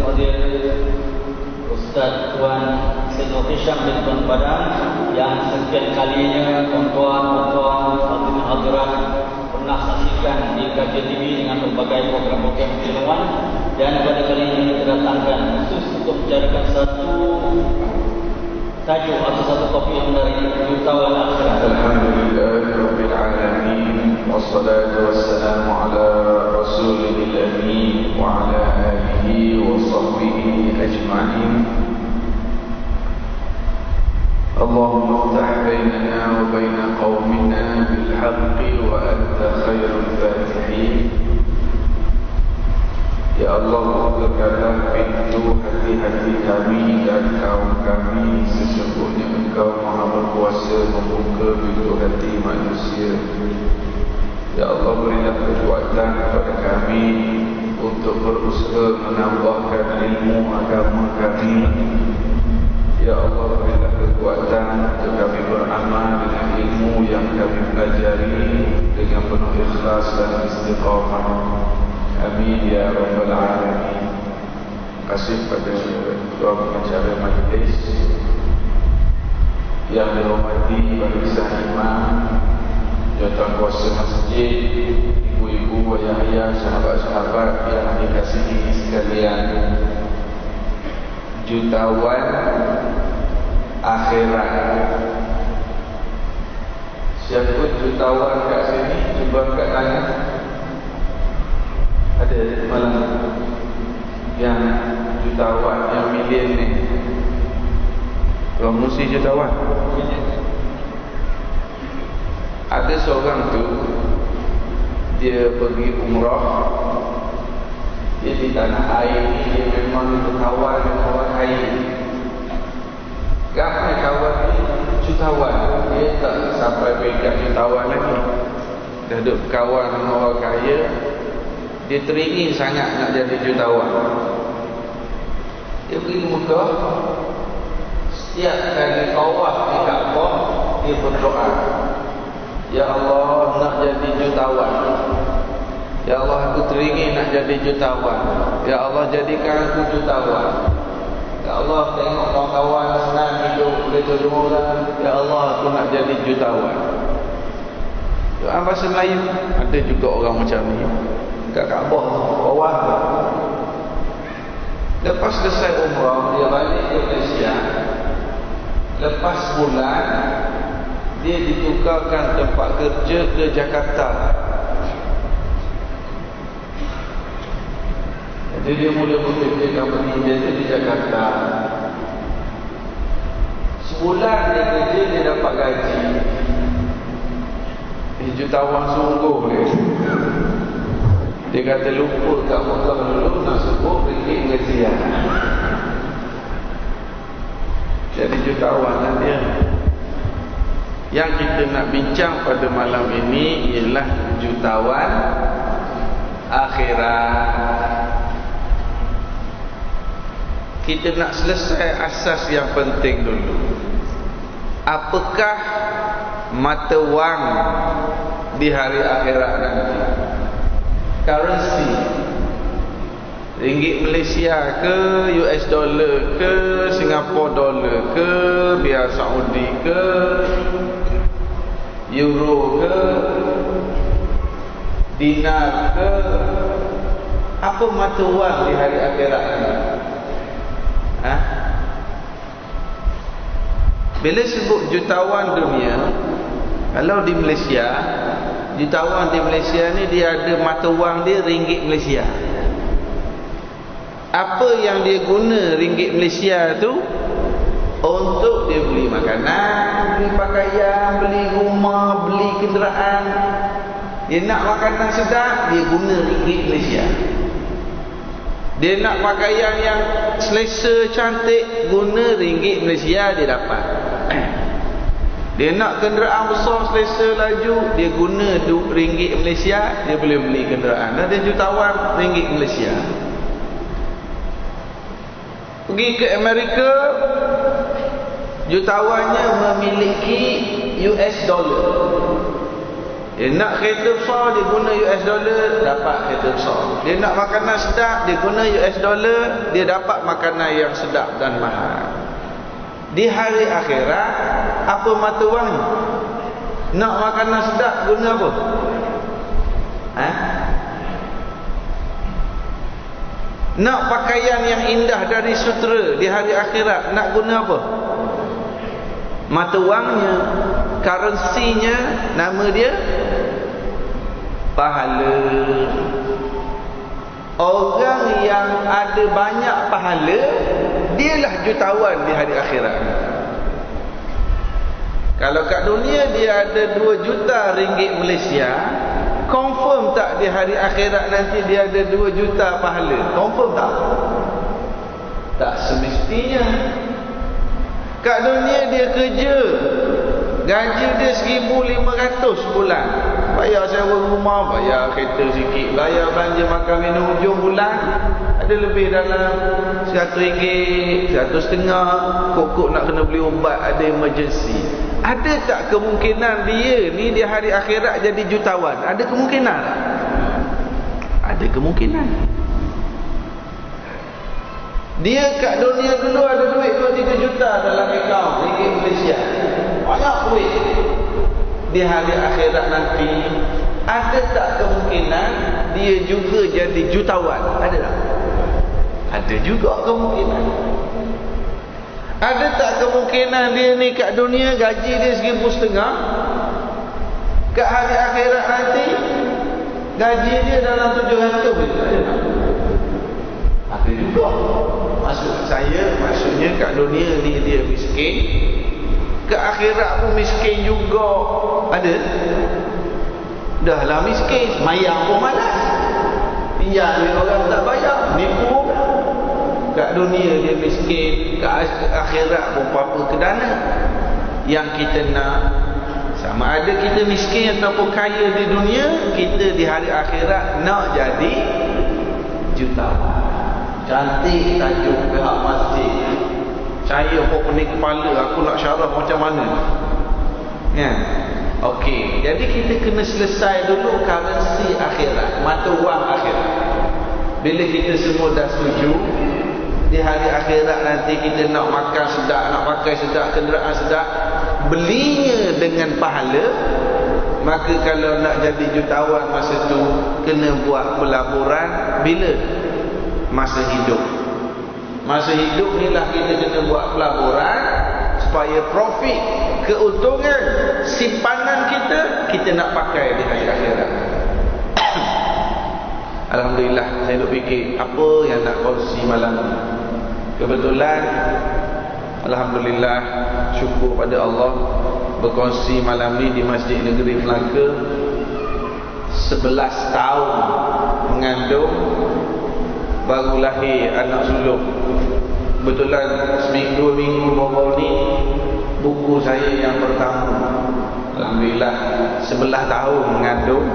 Fadil Ustaz Tuan Sayyid Hisham bin Tuan Padang, yang sekian kalinya tuan-tuan hadirin hadirat pernah saksikan di Kajian TV dengan berbagai program-program keilmuan, dan pada kali ini didatangkan khusus untuk membicarakan satu tajuk atau satu topik yang dari Jutawan Akhirat. Alhamdulillahirabbil alamin, wassalatu wassalamu ala rasulil amin wa ala alihi wa sahbihi ajma'in. Allahumma iftah bainana wa baina qaumina bil haqqi wa anta khairul fatihin. Ya Allah, bukakanlah pintu hati-hati kami dan kaum kami. Sesungguhnya Engkau Maha berkuasa membuka pintu hati manusia. Ya Allah, berilah kekuatan kepada kami untuk berusaha menambahkan ilmu agama kami. Ya Allah, berilah kekuatan untuk kami beramal dengan ilmu yang kami pelajari dengan penuh ikhlas dan istiqamah. Amin ya rabbal alamin. Terima kasih kepada ketua pengacara majlis yang dihormati barisan imam, jawatan kuasa masjid, ibu-ibu, ayah-ayah, sahabat-sahabat yang dikasihi sekalian. Jutawan akhirat. Siapa jutawan kat sini? Cuba angkat tangan. Ada malam yang jutawan, yang milion ni. Orang mesti jutawan. Ada seorang tu, dia pergi umrah. Dia di tanah air ni, dia memang berkawan dengan orang air. Ramai kawan ni jutawan. Dia tak sampai peringkat jutawan lagi. Dah duduk kawan dengan orang kaya. Dia teringin sangat nak jadi jutawan. Dia pergi ke Mekah. Setiap kali tawaf di Kaabah, dia berdoa, Ya Allah, nak jadi jutawan. Ya Allah, aku teringin nak jadi jutawan. Ya Allah, jadikan aku jutawan. Ya Allah, tengok kawan-kawan senang hidup, boleh tolong orang. Ya Allah, aku nak jadi jutawan. Doa bahasa Melayu. Ada juga orang macam ni kat Kaabah bawah. Lepas selesai umrah, dia balik ke Malaysia. Lepas bulan, dia ditukarkan tempat kerja ke Jakarta. Jadi dia mula bekerja company dia di Jakarta. Sebulan dia kerja, dia dapat gaji. Jutawan sungguh dia. Dia kata lupa kat Mekah dulu nak sebut ringgit Malaysia. Jadi jutawan lah dia. Yang kita nak bincang pada malam ini ialah jutawan akhirat. Kita nak selesai asas yang penting dulu. Apakah mata wang di hari akhirat nanti? Currency, ringgit Malaysia ke, US dollar ke, Singapore dollar ke, biar Saudi ke, euro ke, dinar ke, apa mata wang di hari akhirat ini? Bila sebut jutawan dunia, kalau di Malaysia, jutawan di Malaysia ni dia ada mata wang dia ringgit Malaysia. Apa yang dia guna ringgit Malaysia tu? Untuk dia beli makanan, beli pakaian, beli rumah, beli kenderaan. Dia nak makanan sedap, dia guna ringgit Malaysia. Dia nak pakaian yang selesa cantik, guna ringgit Malaysia dia dapat. Dia nak kenderaan besar selesa laju, dia guna ringgit Malaysia, dia boleh beli kenderaan. Dan dia jutawan ringgit Malaysia. Pergi ke Amerika, jutawannya memiliki US dollar. Dia nak kereta besar, dia guna US dollar, dapat kereta besar. Dia nak makanan sedap, dia guna US dollar, dia dapat makanan yang sedap dan mahal. Di hari akhirat, apa mata wang? Nak makanan sedap, guna apa? Nak pakaian yang indah dari sutera di hari akhirat, nak guna apa? Mata wangnya, currency-nya, nama dia pahala. Orang yang ada banyak pahala, dialah jutawan di hari akhirat. Kalau kat dunia dia ada 2 juta ringgit Malaysia, confirm tak di hari akhirat nanti dia ada 2 juta pahala? Confirm tak? Tak semestinya. Kat dunia dia kerja, gaji dia 1,500 sebulan, bayar sewa rumah, bayar kereta sikit, bayar belanja makan minum, hujung bulan ada lebih dalam RM100, RM150. Kok nak kena beli ubat, ada emergency. Ada tak kemungkinan dia ni di hari akhirat jadi jutawan? Ada kemungkinan? Ada kemungkinan. Dia kat dunia dulu ada duit 2-3 juta dalam akaun ringgit Malaysia, banyak duit. Di hari akhirat nanti, ada tak kemungkinan dia juga jadi jutawan? Ada tak? Ada juga kemungkinan. Ada tak kemungkinan dia ni kat dunia gaji dia RM1,500, kat hari akhirat nanti gaji dia dalam 700? Ada juga. Maksudnya kat dunia ni dia miskin, kat akhirat pun miskin juga. Ada? Dah lah miskin, semayang pun malas, pinjam duit orang tak bayar, nipu. Kat dunia dia miskin, kat akhirat pun apa kedana. Yang kita nak, sama ada kita miskin ataupun kaya di dunia, kita di hari akhirat nak jadi jutawan. Cantik tajuk pihak masjid. Saya pun pening kepala, aku nak syarah macam mana. Ya. Okey, jadi kita kena selesai dulu currency akhirat, mata wang akhirat. Bila kita semua dah setuju, di hari akhirat nanti kita nak makan sedap, nak pakai sedap, kenderaan sedap, belinya dengan pahala. Maka kalau nak jadi jutawan masa tu, kena buat pelaburan bila? Masa hidup. Masa hidup ni lah kita kena buat pelaburan supaya profit, keuntungan, simpanan kita nak pakai di hari akhirat. Alhamdulillah, saya duk fikir apa yang nak kongsi malam ni. Kebetulan alhamdulillah, syukur pada Allah, berkongsi malam ni di Masjid Negeri Melaka. 11 tahun mengandung, baru lahir anak sulung. Kebetulan seminggu 2 minggu baru ni buku saya yang pertama. Alhamdulillah, 11 tahun mengandung.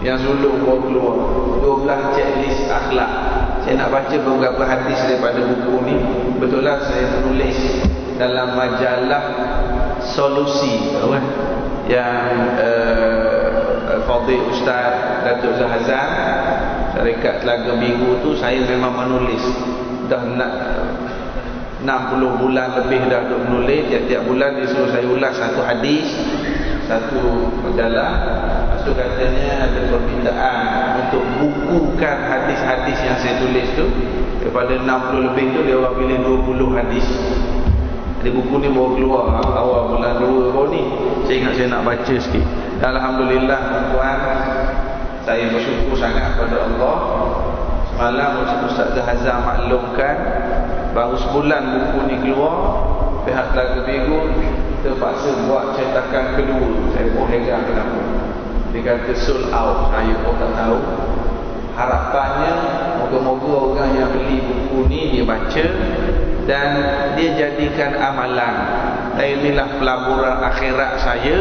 Yang sulung baru keluar 12 checklist akhlak. Saya nak baca beberapa hadis daripada buku ni. Kebetulan saya menulis dalam majalah Solusi, yang Fadil Ustaz Datuk Zahazan, Syarikat Telaga Biru tu, saya memang menulis. Dah nak 60 bulan lebih dah duk menulis. Tiap-tiap bulan dia suruh saya ulas satu hadis, satu majalah. Lepas tu katanya ada permintaan untuk bukukan hadis-hadis yang saya tulis tu. Daripada 60 lebih tu, dia orang pilih 20 hadis. Jadi buku ni baru keluar awal bulan 2 baru ni. Saya ingat saya nak baca sikit. Alhamdulillah tuan, saya bersyukur sangat kepada Allah. Semalam Ustaz Zahazan maklumkan, baru sebulan buku ni keluar, pihak Telaga Biru terpaksa buat cetakan kedua. Saya pun heran kenapa. Dia kata sold out. Saya pun tak tahu. Harapannya moga-moga orang yang beli buku ni dia baca dan dia jadikan amalan. Dan inilah pelaburan akhirat saya.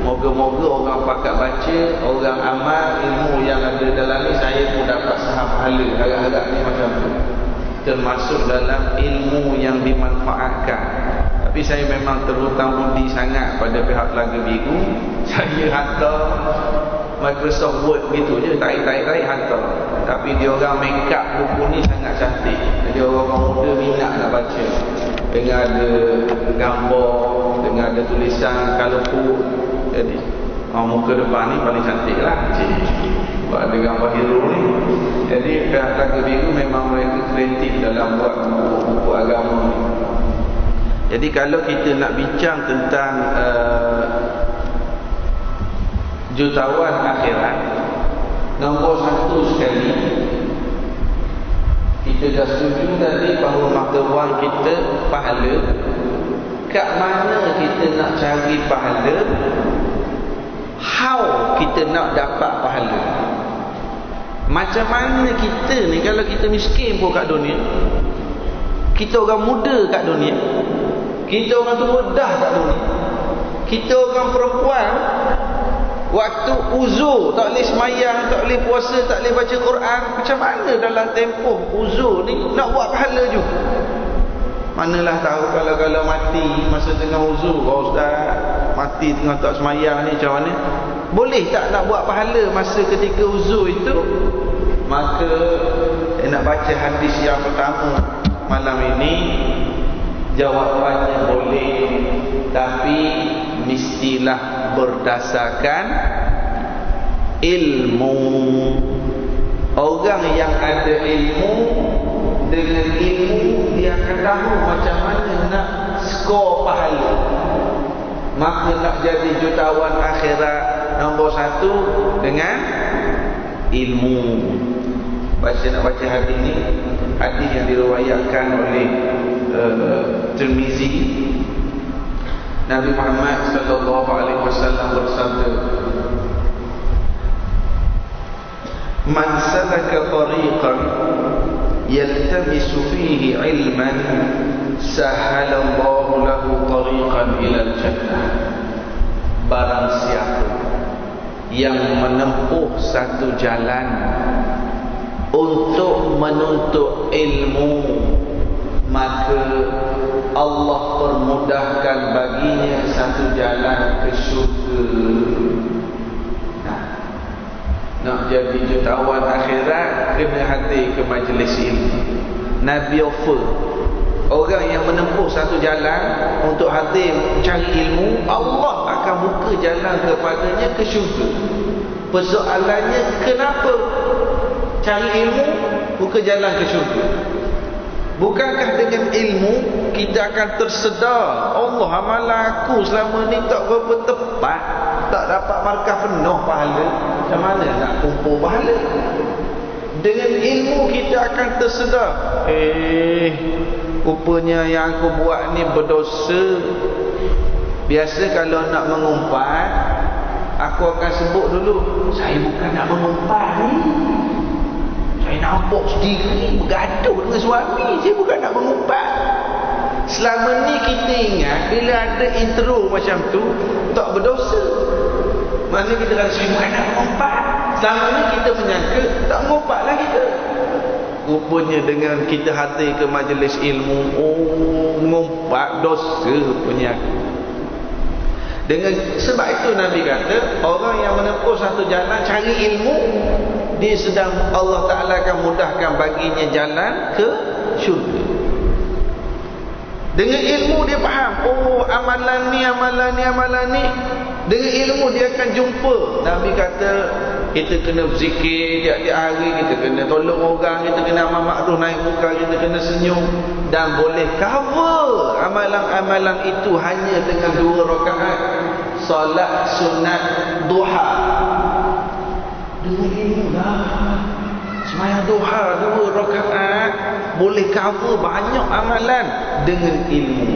Moga-moga orang pakat baca, orang amal, ilmu yang ada dalam ni, saya pun dapat saham pahala. Harap-harap ni macam tu, termasuk dalam ilmu yang dimanfaatkan. Tapi saya memang terhutang budi sangat pada pihak Telaga Biru. Saya hantar Microsoft Word gitu je, tarik hantar. Tapi dia orang make up buku ni sangat cantik. Jadi orang muda minat nak baca. Dengan ada gambar, dengan ada tulisan colourful. Jadi muka depan ni paling cantik lah. Sebab ada gambar hero ni. Jadi pihak Telaga Biru memang mereka kreatif dalam buat buku agama ni. Jadi kalau kita nak bincang tentang jutawan akhirat, nombor satu sekali, kita dah setuju tadi bahawa mata wang kita pahala. Kat mana kita nak cari pahala? How kita nak dapat pahala? Macam mana kita ni kalau kita miskin pun kat dunia, kita orang muda kat dunia, kita orang tua dah kat dunia, kita orang perempuan waktu uzur tak boleh semayang, tak boleh puasa, tak boleh baca Quran, macam mana dalam tempoh uzur ni nak buat pahala juga? Manalah tahu kalau mati masa tengah uzur, ustaz mati tengah tak semayang ni macam mana? Boleh tak nak buat pahala masa ketika uzur itu? Maka saya nak baca hadis yang pertama malam ini. Jawapannya boleh, tapi mestilah berdasarkan ilmu. Orang yang ada ilmu, dengan ilmu dia akan tahu macam mana nak skor pahala. Maka nak jadi jutawan akhirat, nombor satu dengan ilmu. Nak baca hadis ni, hadis yang diriwayatkan oleh Tirmizi. Nabi Muhammad sallallahu alaihi wasallam bersabda, "Man salaka tariqan yaltamisu fihi ilman, sahalallahu lahu tariqan ila al-jannah." Barang siapa yang menempuh satu jalan untuk menuntut ilmu, maka Allah permudahkan baginya satu jalan ke syurga. Nak jadi jutawan akhirat, kena hadir ke majlis ilmu. Nabi offer orang yang menempuh satu jalan untuk hadir cari ilmu, Allah akan buka jalan kepadanya ke syurga. Persoalannya, kenapa cari ilmu buka jalan ke syurga? Bukankah dengan ilmu kita akan tersedar, Allah amalan aku selama ni tak berapa tepat, tak dapat markah penuh pahala, macam mana nak kumpul pahala? Dengan ilmu kita akan tersedar, rupanya yang aku buat ni berdosa. Biasa kalau nak mengumpat, aku akan sebut dulu, saya bukan nak mengumpat ni, saya nampak sendiri bergaduh dengan suami, saya bukan nak mengumpat. Selama ni kita ingat bila ada intro macam tu tak berdosa. Maksudnya kita kata saya bukan nak mengumpat. Selama ni kita menyangka tak mengumpatlah kita. Rupanya dengan kita hadir ke majlis ilmu, mengumpat dosa rupanya. Sebab itu Nabi kata, orang yang menempuh satu jalan cari ilmu, dia sedang, Allah Ta'ala akan mudahkan baginya jalan ke syurga. Dengan ilmu dia faham, amalan ni. Dengan ilmu dia akan jumpa. Nabi kata kita kena berzikir tiap-tiap hari, kita kena tolong orang, kita kena amal makruf naik muka, kita kena senyum. Dan boleh cover amalan-amalan itu hanya dengan 2 rakaat solat sunat duha. Dengan ilmu dah sembahyang duha 2 rakaat boleh cover banyak amalan dengan ilmu.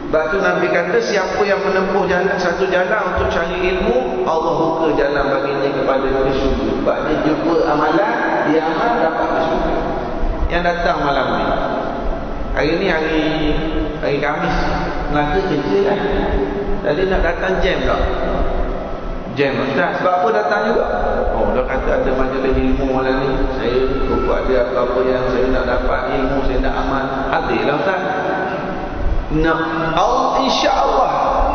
Sebab tu Nabi kata siapa yang menempuh satu jalan untuk cari ilmu, Allah buka jalan baginya kepada ke syurga. Sebab dia jumpa amalan, dia amal dapat ke syurga. Yang datang malam ni, hari ni hari Khamis, Melaka kerja lah. Tadi nak datang jam tak? Jam tak? Sebab apa datang juga? Dia kata ada majlis ilmu malam ni, saya ada apa-apa yang saya nak dapat ilmu, saya nak amal, hadirlah Ustaz. Allah, insya-Allah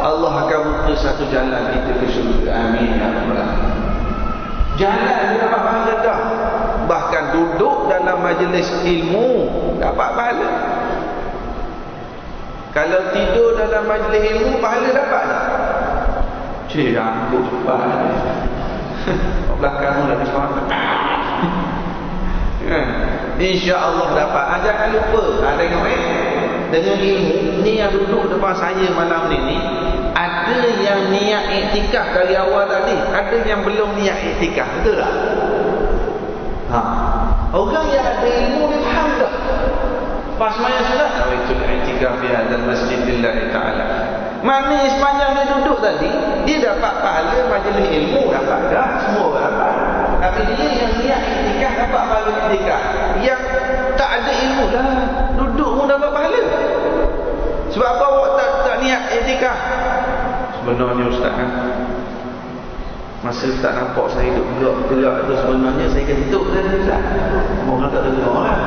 Allah akan buka satu jalan kita ke syurga. Amin ya rabbal alamin. Jalan dia dapat pahala dah. Bahkan duduk dalam majlis ilmu dapat pahala. Kalau tidur dalam majlis ilmu pahala dapat tak? Cik, aku cepat. Belakang lagi semangat. InsyaAllah dapat. Jangan lupa. Tengok dengan ilmu ni yang duduk depan saya malam ni, ada yang niat iktikaf dari awal tadi, ada yang belum niat iktikaf. Betul tak? Orang yang ada ilmu dia faham tak? Pas maya sunat nawaitul i'tikaf fi hadzal masjidillah taala. Mana sepanjang dia duduk tadi, dia dapat pahala majlis ilmu, dapat dah, semua orang dapat. Tapi dia yang niat iktikaf dapat pahala iktikaf. Yang tak ada ilmu lah, duduk pun dapat pahala. Sebab apa awak tak niat iktikaf? Sebenarnya ustaz masa tak nampak saya duduk gerak tu, sebenarnya saya kentuk dah ustaz. Orang tak dengar lah.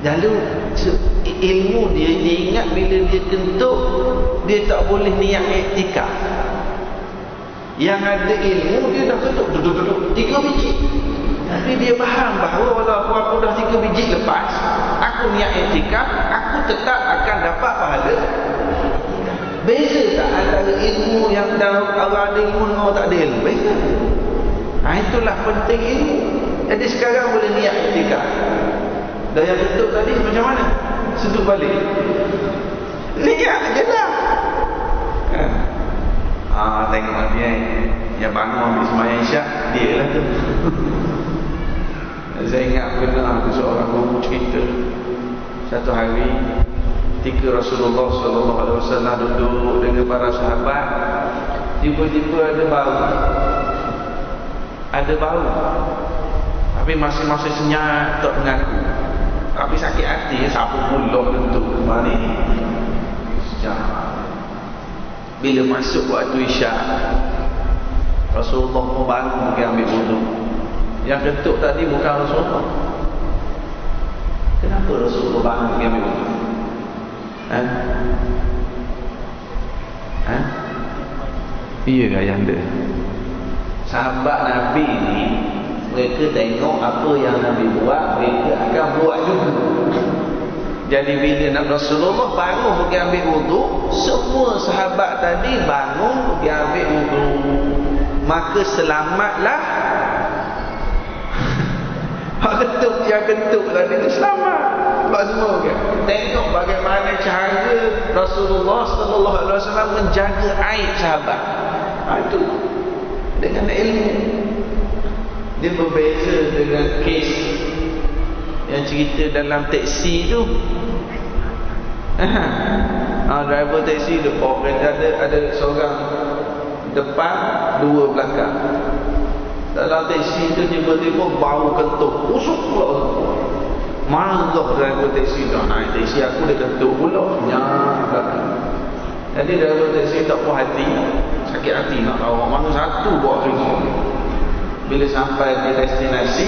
Lalu ilmu dia ingat bila dia kentuk dia tak boleh niat iktikaf. Yang ada ilmu dia dah kentuk duduk 3 biji. Tapi dia faham bahawa walaupun aku dah 3 biji lepas, aku niat iktikaf, aku tetap akan dapat pahala. Beza tak antara ilmu yang dah orang ada ilmu dengan orang tak ada ilmu? Beza. Itulah penting ilmu. Jadi sekarang boleh niat iktikaf. Dan yang tutup tadi macam mana? Sedut balik. Niat je lah. Tengok dia yang bangun ambil sembahyang isyak, dia lah tu. Saya ingat pernah ada seorang guru cerita, satu hari ketika Rasulullah SAW duduk dengan para sahabat, tiba-tiba ada bau, tapi masing-masing senyap tak mengaku. Tapi sakit hati, siapa pula tentu kemari sejak. Bila masuk waktu isyak, Rasulullah pun bangun pergi ambil wudu. Yang ketuk tadi bukan Rasulullah. Kenapa Rasulullah bangun pergi ambil wudu? Iya ke yang dia? Sahabat Nabi ni, mereka tengok apa yang Nabi buat, mereka akan buat juga. Jadi bila Rasulullah bangun pergi ambil wudu, semua sahabat tadi bangun pergi ambil wudu. Maka selamatlah yang ketuk tadi itu selamat. Sebab semua kan tengok bagaimana cara Rasulullah SAW menjaga aib sahabat. Itu dengan ilmu. Dia berbeza dengan kes yang cerita dalam teksi tu. Driver teksi depan, ada seorang depan, 2 belakang. Dalam teksi tu tiba-tiba bau kentut, busuk pula. Marah driver teksi dah naik teksi aku, dia kentut pula nyak belakang. Jadi driver teksi tak puas hati, sakit hati nak bawa mana satu buat kerja. Bila sampai di destinasi,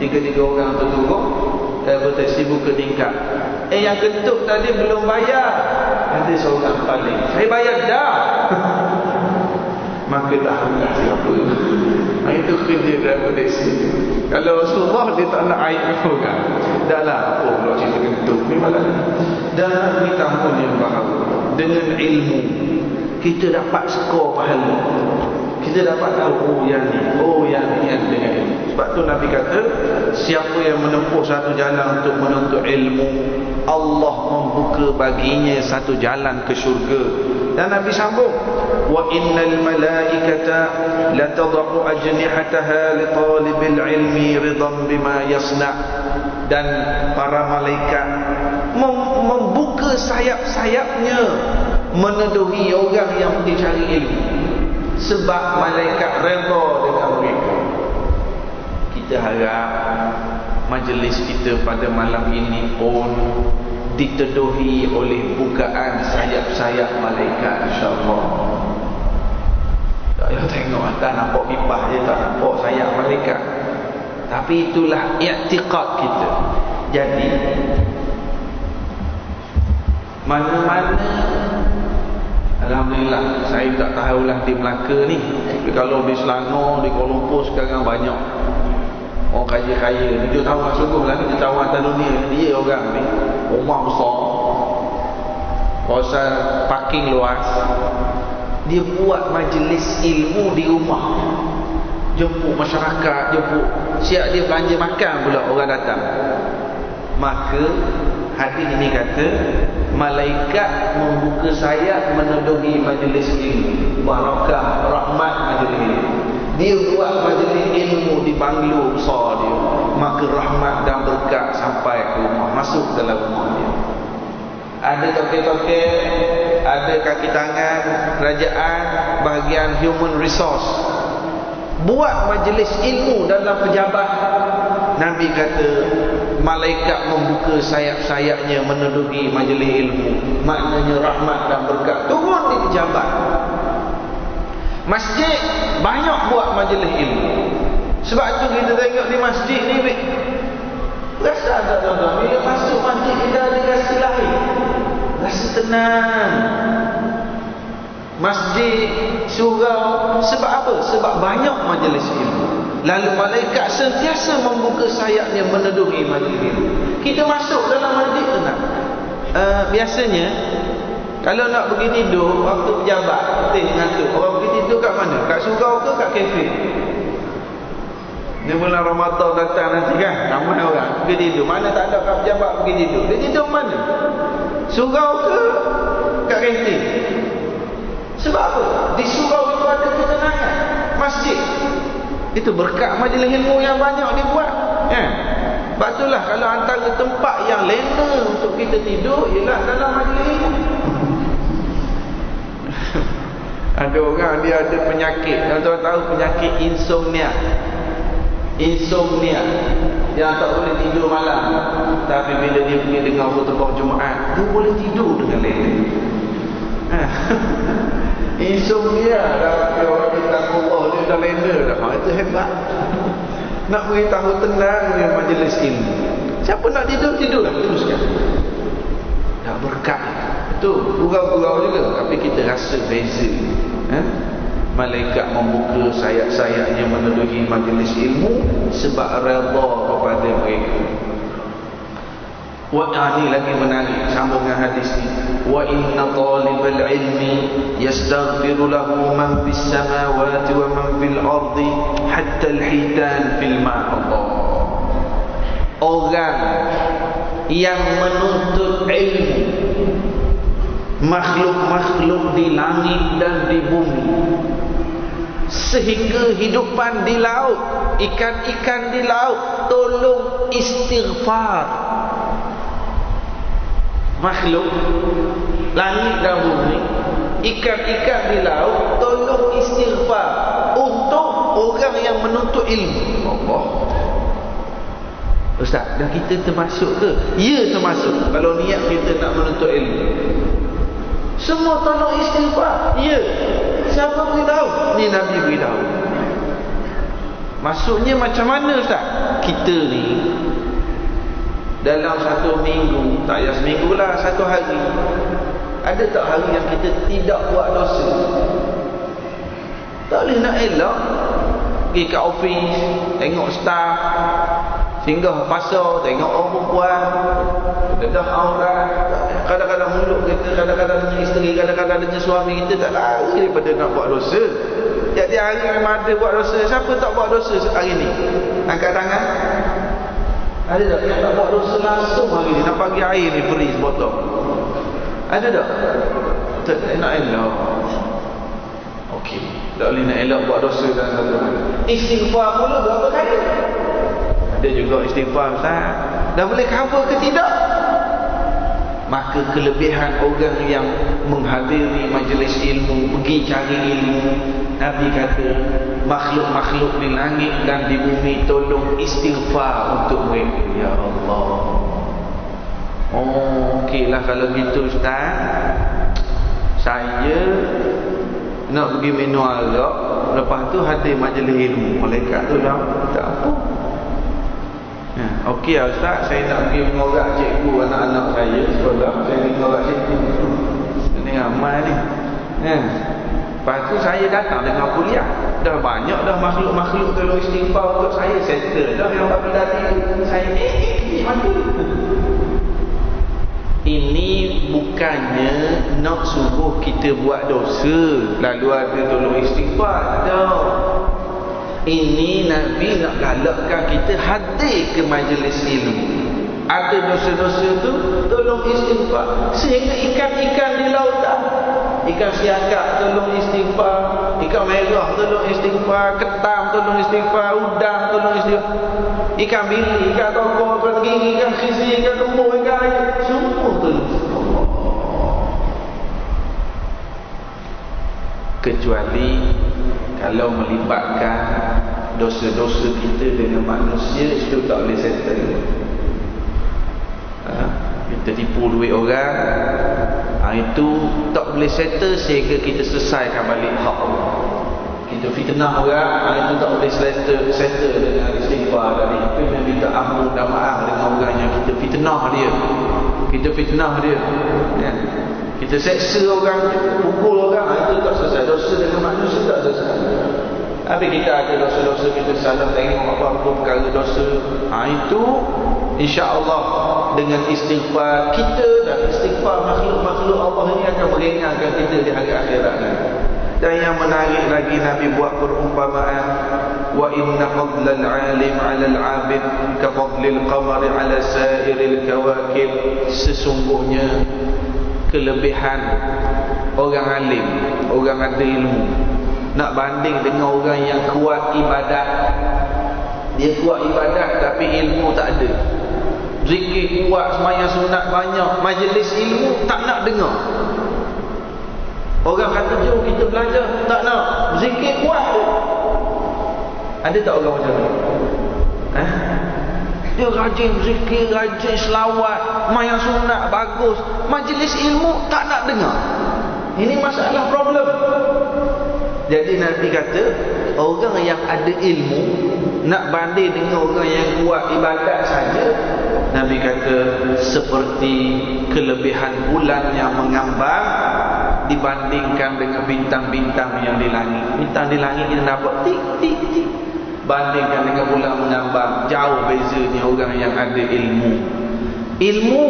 3 orang tu turun, driver teksi buka tingkap. Yang kentut tadi belum bayar. Nanti seorang paling, saya bayar dah. Maka tak hendak siapa. Itu kerja driver teksi. Kalau Rasulullah dia tak nak aib orang, dah lah apa pula cerita kentut ni malah. Dan kita punya bahawa dengan ilmu kita dapat skor pahala. Kita dapat tahu yang ni dengan ilmu. Sebab tu Nabi kata, siapa yang menempuh satu jalan untuk menuntut ilmu, Allah membuka baginya satu jalan ke syurga. Dan Nabi sambung, wa innal malaikata la tad'u ajnihataha li talibil ilmi ridan bima yasna. Dan para malaikat membuka sayap-sayapnya meneduhi orang yang pergi cari ilmu, sebab malaikat redha dengan mereka. Kita harap majlis kita pada malam ini pun diteduhi oleh bukaan sayap-sayap malaikat, insya-Allah. Tak payah tengok tak nampak pipah je, tak nampak sayap malaikat. Tapi itulah i'tiqad kita. Jadi Mana-mana, alhamdulillah, saya tak tahulah di Melaka ni. Tapi kalau di Selangor, di Kuala Lumpur sekarang banyak orang kaya-kaya. 7 tahun sungguh lah ni, 7 tahun atas dunia. Dia orang ni rumah besar, kawasan parking luas. Dia buat majlis ilmu di rumah, jemput masyarakat, jemput siap dia belanja makan pula orang datang. Maka hadis ini kata, malaikat membuka sayap meneduhi majlis ilmu, barakah, rahmat majlis ilmu. Dia buat majlis ilmu di banglo besar dia, maka rahmat dan berkat sampai ke rumah, masuk dalam rumah dia. Ada toke-toke, ada kaki tangan kerajaan, bahagian human resource, buat majlis ilmu dalam pejabat. Nabi kata malaikat membuka sayap-sayapnya meneduhi majlis ilmu, maknanya rahmat dan berkat turun di pejabat. Masjid banyak buat majlis ilmu. Sebab tu kita tengok di masjid ni, rasa tak tuan-tuan, bila masuk masjid kita ada rasa lain, rasa tenang. Masjid, surau, sebab apa? Sebab banyak majlis ilmu. Lalu malaikat sentiasa membuka sayapnya meneduhi majlis ilmu. Kita masuk dalam masjid tenang. Biasanya kalau nak pergi tidur waktu pejabat, ngantuk, orang pergi tidur kat mana? Kat surau ke kat kafe? Ni bulan Ramadan datang nanti kan, ramai orang pergi tidur. Mana tak ada kat pejabat pergi tidur. Dia tidur mana? Surau ke kat kafe? Sebab apa? Di surau itu ada ketenangan. Masjid itu berkat majlis ilmu yang banyak dibuat. Sebab itulah kalau antara tempat yang lena untuk kita tidur ialah dalam majlis ilmu. Ada orang dia ada penyakit, tuan-tuan tahu penyakit insomnia. Insomnia yang tak boleh tidur malam. Tapi bila dia pergi dengar khutbah Jumaat, dia boleh tidur dengan lena. Insomnia dah, orang kita Allah dia dah lena dah. Itu hebat. Nak beritahu tenang dia majlis ilmu. Siapa nak tidur, tidurlah teruskan. Dah berkat. Itu gurau-gurau juga, tapi kita rasa beza. Malaikat membuka sayap-sayapnya meneduhi majlis ilmu sebab redha kepada mereka. Ini lagi menarik, sambung dengan hadis ni. Wa inna talibal ilmi yastaghfiru lahu man fis samawati wa man fil ardi hatta al-hitan fil ma'adha. Orang yang menuntut ilmu, makhluk-makhluk di langit dan di bumi, sehingga hidupan di laut, ikan-ikan di laut, tolong istighfar. Makhluk langit dan bumi, ikan-ikan di laut, tolong istighfar untuk orang yang menuntut ilmu. Allah. Ustaz, dah kita termasuk ke? Ya, termasuk. Kalau niat kita nak menuntut ilmu, semua tolong istighfar. Ya. Siapa beritahu? Ni Nabi beritahu. Maksudnya macam mana Ustaz? Kita ni dalam satu minggu, tak payah seminggu lah, satu hari, ada tak hari yang kita tidak buat dosa? Tak boleh nak elak. Pergi kat ofis, tengok staff, singgah pasar, tengok orang perempuan, dedah aurat. Kadang-kadang mulut kita, kadang-kadang dengan isteri, kadang-kadang dengan suami kita, tak lari daripada nak buat dosa. Tiap-tiap hari memang ada buat dosa. Siapa tak buat dosa hari ni? Angkat tangan. Ada tak yang tak buat dosa langsung hari ni? Nak pagi air ni free sebotol. Ada tak? Tak nak elak. Okey, tak boleh nak elak buat dosa dalam satu hari. Istighfar pula berapa kali? Ada juga istighfar Ustaz. Dah boleh cover ke tidak? Maka kelebihan orang yang menghadiri majlis ilmu, pergi cari ilmu, Nabi kata makhluk-makhluk di langit dan di bumi tolong istighfar untuk mereka. Ya Allah. Oh, okeylah kalau gitu Ustaz. Saya nak pergi minum arak, lepas tu hadir majlis ilmu. Malaikat tu dah tak apa. Okey Ustaz, saya nak pergi mengorak cikgu anak-anak saya sekolah. Saya pergi mengorak cikgu. Ini amal ni. Lepas tu saya datang dengan kuliah. Dah banyak dah makhluk-makhluk tolong istighfar untuk saya. Settle dah yang bagi tadi saya mati. Ini bukannya nak suruh kita buat dosa lalu ada tolong istighfar. Tak. Ini Nabi nak galakkan kita hadir ke majlis ilmu. Ada dosa-dosa tu tolong istighfar. Sehingga ikan-ikan di lautan, ikan siakak tolong istighfar, ikan merah tolong istighfar, ketam tolong istighfar, udang tolong istighfar, ikan bili, ikan tokor, ikan gigi, ikan khisi, ikan kembung, ikan air, semua tolong istighfar. Kecuali kalau melibatkan dosa-dosa kita dengan manusia, itu tak boleh settle. Kita tipu duit orang, itu tak boleh settle sehingga kita selesaikan balik hak Allah. Kita fitnah orang, itu tak boleh settle dengan istighfar tadi. Itu yang minta ampun dan maaf dengan orang yang kita fitnah dia. Ya. Kita seksa orang, pukul orang, itu tak selesai. Dosa dengan manusia tak selesai. Tapi kita ada dosa-dosa, kita salah tengok apa-apa perkara dosa. Itu insya-Allah dengan istighfar kita dan istighfar makhluk-makhluk Allah ini akan meringankan kita di hari akhirat nanti. Dan yang menarik lagi, Nabi buat perumpamaan, wa inna fadlal alim 'alal 'abid ka fadlil qamari 'ala sa'iril kawakib. Sesungguhnya kelebihan orang alim, orang ada ilmu, nak banding dengan orang yang kuat ibadat. Dia kuat ibadat tapi ilmu tak ada. Zikir kuat, sembahyang sunat banyak, majlis ilmu tak nak dengar. Orang kata jom kita belajar, tak nak. Zikir kuat tu. Ada tak orang macam tu? Dia rajin zikir, rajin selawat, sembahyang sunat bagus, majlis ilmu tak nak dengar. Ini masalah problem. Jadi Nabi kata, orang yang ada ilmu nak banding dengan orang yang kuat ibadat saja, Nabi kata seperti kelebihan bulan yang mengambang dibandingkan dengan bintang-bintang yang di langit. Bintang di langit kita nampak tik tik tik, bandingkan dengan bulan mengambang, jauh bezanya orang yang ada ilmu. Ilmu,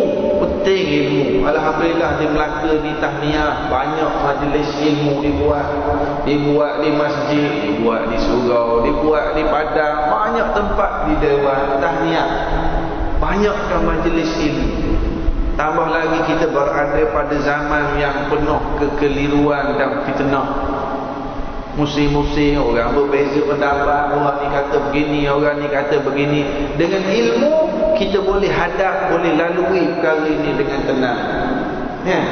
penting ilmu. Alhamdulillah di Melaka, di Tahniah, banyak majlis ilmu dibuat. Dibuat di masjid, dibuat di surau, dibuat di padang, banyak tempat di Dewan Tahniah. Banyakkan majlis ilmu. Tambah lagi kita berada pada zaman yang penuh kekeliruan dan fitnah. Musim-musim orang berbeza pendapat, orang ni kata begini, orang ni kata begini. Dengan ilmu kita boleh hadap, boleh lalui perkara ini dengan tenang. Ya,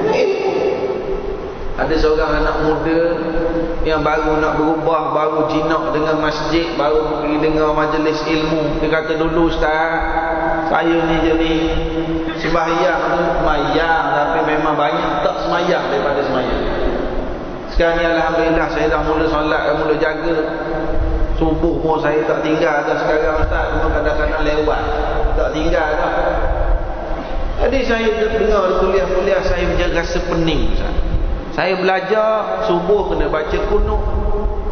ilmu. Ada seorang anak muda yang baru nak berubah, baru jinak dengan masjid, baru pergi dengar majlis ilmu. Dia kata, dulu Ustaz, saya ni jadi sembahyang tu sembahyang, tapi memang banyak tak sembahyang daripada sembahyang. Sekarang ni Alhamdulillah saya dah mula solat, dah mula jaga. Subuh pun saya tak tinggal dah sekarang Ustaz, cuma kadang-kadang lewat, tak tinggal dah. Jadi saya dengar kuliah-kuliah, saya rasa pening Ustaz. Saya belajar, subuh kena baca kunut.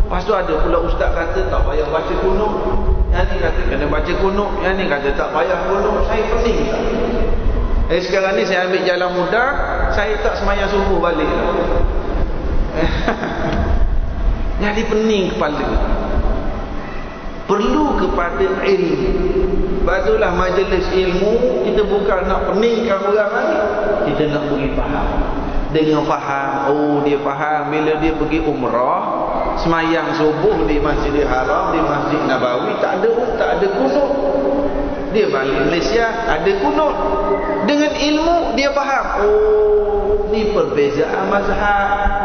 Lepas tu ada pula ustaz kata tak payah baca kunut, yang ni kata kena baca kunut, yang ni kata tak payah kunut. Saya pening tak? Sekarang ni saya ambil jalan mudah, saya tak sembahyang subuh balik. Jadi pening kepala. Perlu kepada ilmu. Barulah majlis ilmu, kita bukan nak peningkan orang lagi, kita nak beri faham. Dengan faham, oh dia faham bila dia pergi umrah, semayang subuh di Masjidil Haram, di Masjid Nabawi, tak ada kunut. Dia balik Malaysia, ada kunut. Dengan ilmu dia faham, oh ni perbezaan mazhab.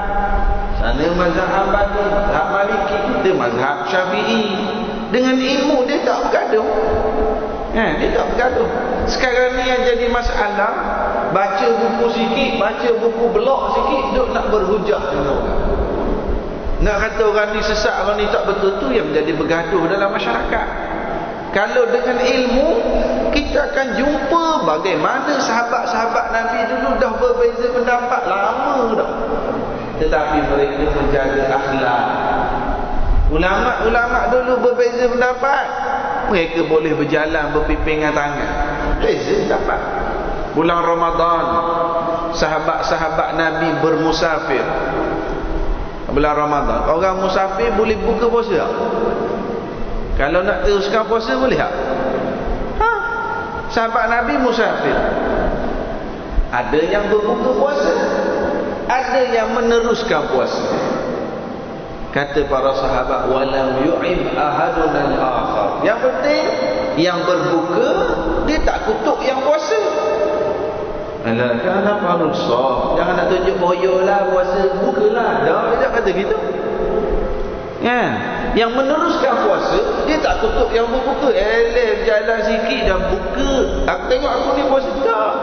Sana mazhab Hambali, mazhab Maliki, kita mazhab Syafi'i. Dengan ilmu dia tak bergaduh. Dia tak bergaduh. Sekarang ni yang jadi masalah, baca buku sikit, baca buku blog sikit, duk nak berhujah dengan orang. Nak kata orang ni sesat, orang ni tak betul, tu yang menjadi bergaduh dalam masyarakat. Kalau dengan ilmu, kita akan jumpa bagaimana sahabat-sahabat Nabi dulu dah berbeza pendapat lama dah. Tetapi mereka menjaga akhlak. Ulama-ulama dulu berbeza pendapat, mereka boleh berjalan berpipingan tangan. Beza pendapat. Bulan Ramadan, sahabat-sahabat Nabi bermusafir. Bulan Ramadan, orang musafir boleh buka puasa tak? Kalau nak teruskan puasa boleh tak? Sahabat Nabi musafir, ada yang berbuka puasa, ada yang meneruskan puasa. Kata para sahabat, walam yu'ib ahadun al-akhar. Yang penting yang berbuka dia tak kutuk yang puasa. Alah, kan farud sah. Jangan nak tunjuk boyolah puasa, bukalah. Dah dia kata gitu. Kan? Yang meneruskan puasa dia tak kutuk yang berbuka. Berjalan sikit dah buka. Aku tengok aku ni puasa tak.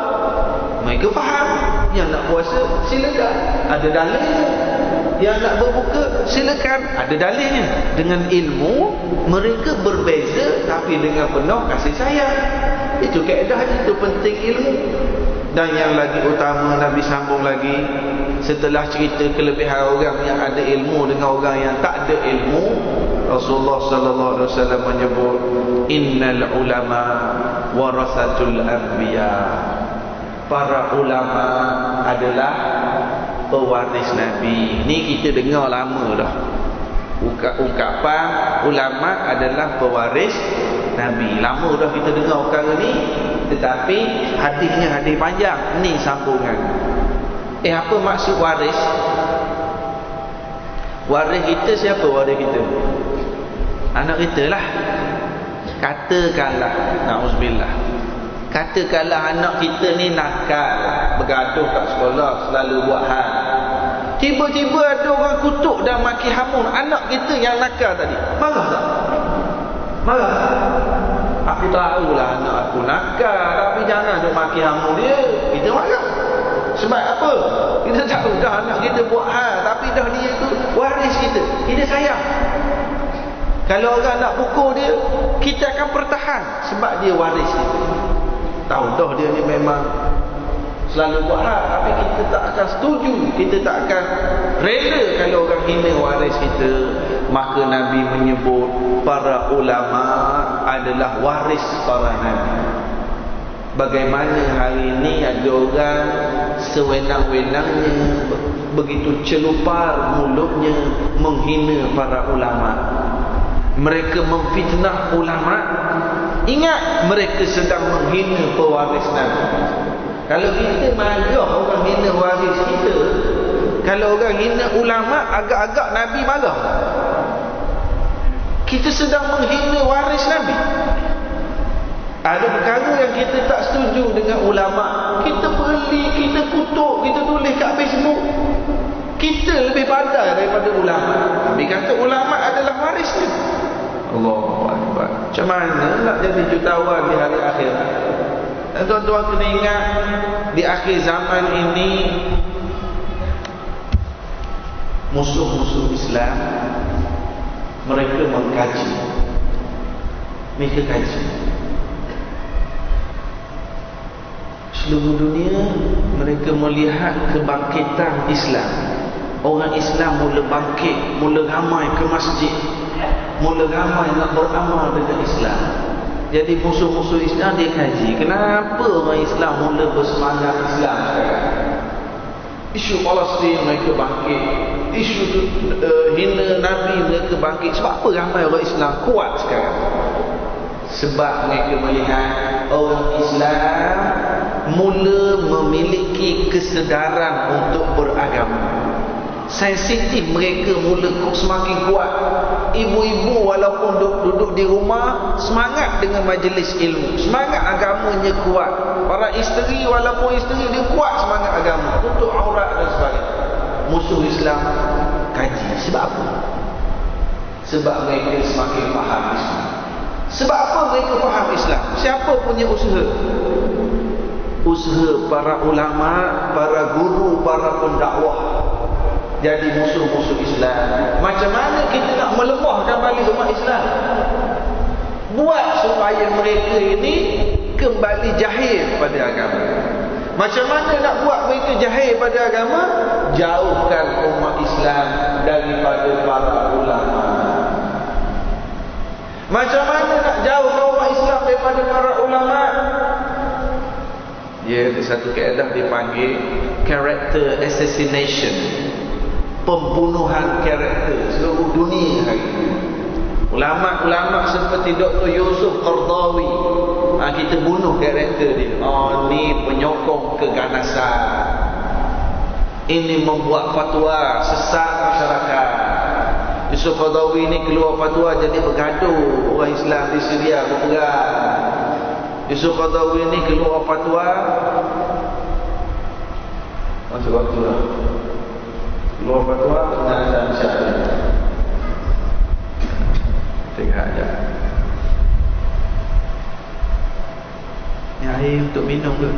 Mereka faham. Yang nak puasa silakan, ada dalilnya. Yang nak berbuka silakan, ada dalilnya. Dengan ilmu mereka berbeza, tapi dengan penuh kasih sayang. Itu kaedah, itu penting ilmu. Dan yang lagi utama, Nabi sambung lagi, setelah cerita kelebihan orang yang ada ilmu dengan orang yang tak ada ilmu, Rasulullah sallallahu alaihi wasallam menyebut, innal ulama warasatul anbiya. Para ulama adalah pewaris Nabi. Ni kita dengar lama dah. Ungkapan ulama adalah pewaris Nabi. Lama dah kita dengar perkara ni. Tetapi hadisnya hadis panjang. Ni sambungan. Apa maksud waris? Waris kita siapa waris kita? Anak kita lah. Katakanlah, na'udzubillah, katakanlah anak kita ni nakal, bergaduh kat sekolah, selalu buat hal. Tiba-tiba ada orang kutuk dan maki hamun anak kita yang nakal tadi. Marah tak? Marah. Aku tahulah anak aku nakal, tapi jangan duk maki hamun dia. Kita marah. Sebab apa? Kita tahu dah anak kita buat hal, tapi dah dia tu waris kita. Kita sayang. Kalau orang nak pukul dia, kita akan pertahan sebab dia waris kita. Tahu dah dia ni memang selalu buat hal, tapi kita tak akan setuju, kita tak akan rela kalau orang hina waris kita. Maka Nabi menyebut para ulama adalah waris para nabi. Bagaimana hari ini ada orang sewenang-wenangnya, begitu celupar mulutnya menghina para ulama. Mereka memfitnah ulama. Ingat, mereka sedang menghina pewaris Nabi. Kalau kita marah orang hina waris kita, kalau orang hina ulama, agak-agak Nabi marah. Kita sedang menghina waris Nabi. Ada perkara yang kita tak setuju dengan ulama, kita beli, kita kutuk, kita tulis kat Facebook. Kita lebih pandai daripada ulama. Nabi kata ulama adalah warisnya. Allahu Akbar. Macam mana nak jadi jutawan di hari akhirat? Dan tuan-tuan kena ingat, di akhir zaman ini musuh-musuh Islam mereka mengkaji. Mereka kaji seluruh dunia. Mereka melihat kebangkitan Islam. Orang Islam mula bangkit, mula ramai ke masjid, mula ramai nak beramal dengan Islam. Jadi musuh-musuh Islam dia kaji, kenapa orang Islam mula bersemangat Islam sekarang. Isu Palestin mereka bangkit, isu hina Nabi mereka bangkit. Sebab apa ramai orang Islam kuat sekarang? Sebab mereka melihat orang Islam mula memiliki kesedaran untuk beragama. Sensitif mereka mula semakin kuat. Ibu-ibu walaupun duduk di rumah, semangat dengan majlis ilmu, semangat agamanya kuat. Para isteri walaupun isteri dia kuat semangat agama, tutup aurat dan sebagainya. Musuh Islam kaji. Sebab apa? Sebab mereka semakin faham Islam. Sebab apa mereka faham Islam? Siapa punya usaha? Usaha para ulama, para guru, para pendakwah jadi musuh-musuh Islam. Macam mana kita nak melemahkan balik umat Islam? buat supaya mereka ini kembali jahil pada agama. Macam mana nak buat mereka jahil pada agama? Jauhkan umat Islam daripada para ulama. Macam mana nak jauhkan umat Islam daripada para ulama? Dia ada satu kaedah dipanggil character assassination, pembunuhan karakter seluruh dunia hari ini. Ulama-ulama seperti Dr. Yusuf Qardawi, kita bunuh karakter dia. Ni penyokong keganasan, ini membuat fatwa sesat masyarakat. Yusuf Qardawi ni keluar fatwa jadi bergaduh orang Islam di Syria berperang. Yusuf Qardawi ni keluar fatwa, masuk waktu lah, keluar fatwa jenazah syahid. Tengok aja. Ni air untuk minum ke?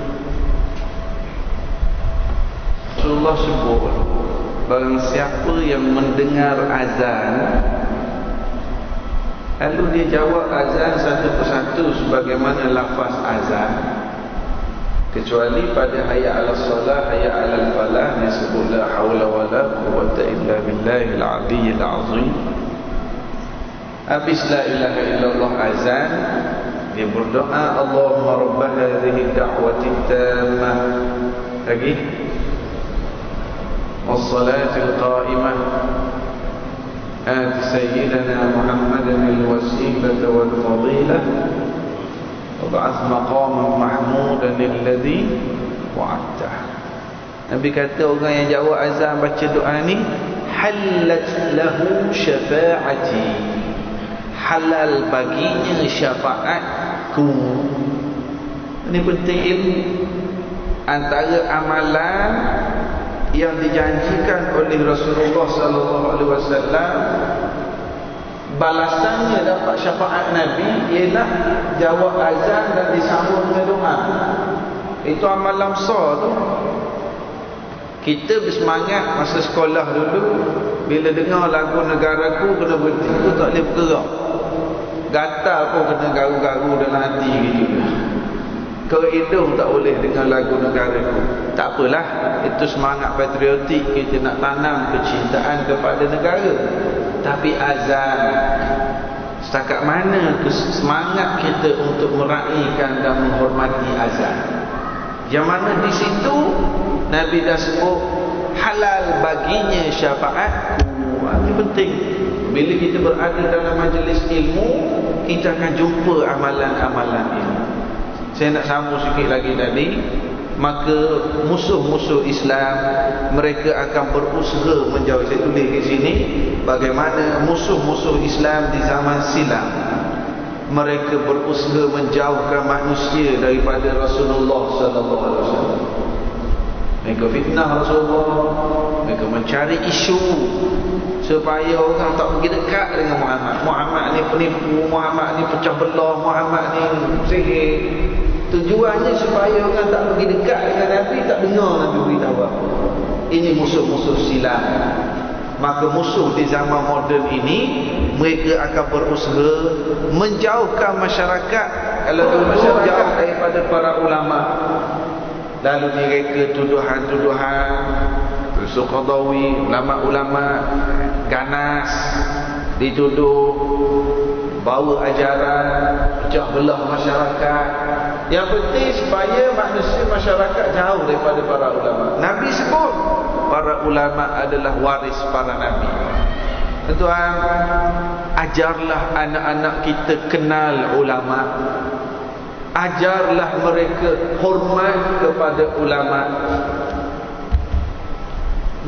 Rasulullah sebut, barang siapa yang mendengar azan lalu dia jawab azan satu persatu sebagaimana lafaz azan, kecuali pada hayya 'alas salah, hayya 'alal falah disebut la haula wala quwwata illa billahil aliyyil azim. Habis la ilaha illallah azan, dia berdoa Allahumma rabb hadhihi da'wati tammah, lagi was-salatil qa'imah آت سيدنا محمدا الوسيلة والفضيلة وابعث مقاما محمودا الذي وعدته. Nabi kata orang yang jawab azan baca doa ni, halat lahu syafa'ati, halal baginya syafaatku. Ini penting ilmu. Antara amalan yang dijanjikan oleh Rasulullah sallallahu alaihi wasallam, balasannya dapat syafaat Nabi ialah jawab azan dan disambung dengan doa. Itu amalan besar tu. Kita bersemangat masa sekolah dulu, bila dengar lagu negaraku kena berhenti, aku tak boleh bergerak. Gatal pun kena garu-garu dalam hati gitu. Hidung tak boleh dengar lagu negaraku. Tak apalah, itu semangat patriotik, kita nak tanam kecintaan kepada negara. Tapi azan, setakat mana semangat kita untuk meraihkan dan menghormati azan? Yang mana di situ Nabi dah sebut halal baginya syafaatku. Ini penting. Bila kita berada dalam majlis ilmu, kita akan jumpa amalan-amalan ini. Saya nak sambung sikit lagi tadi. Maka musuh-musuh Islam, mereka akan berusaha menjauh. Saya tulis di sini bagaimana musuh-musuh Islam di zaman silam, mereka berusaha menjauhkan manusia daripada Rasulullah sallallahu alaihi wasallam. Mereka fitnah Rasulullah, mereka mencari isu supaya orang tak pergi dekat dengan Muhammad. Muhammad ni penipu, Muhammad ni pecah belah, Muhammad ni sihir. Tujuannya supaya orang tak pergi dekat dengan Nabi, tak dengar Nabi beritahu apa. Ini musuh-musuh silam. Maka musuh di zaman moden ini, mereka akan berusaha menjauhkan masyarakat. Kalau masyarakat jauh daripada para ulama, lalu mereka tuduhan-tuduhan, Yusuf Qardawi, ulama-ulama ganas, dituduh bawa ajaran pecah belah masyarakat. Yang penting supaya manusia, masyarakat jauh daripada para ulama. Nabi sebut para ulama adalah waris para nabi. Tuan, ajarlah anak-anak kita kenal ulama. Ajarlah mereka hormat kepada ulama.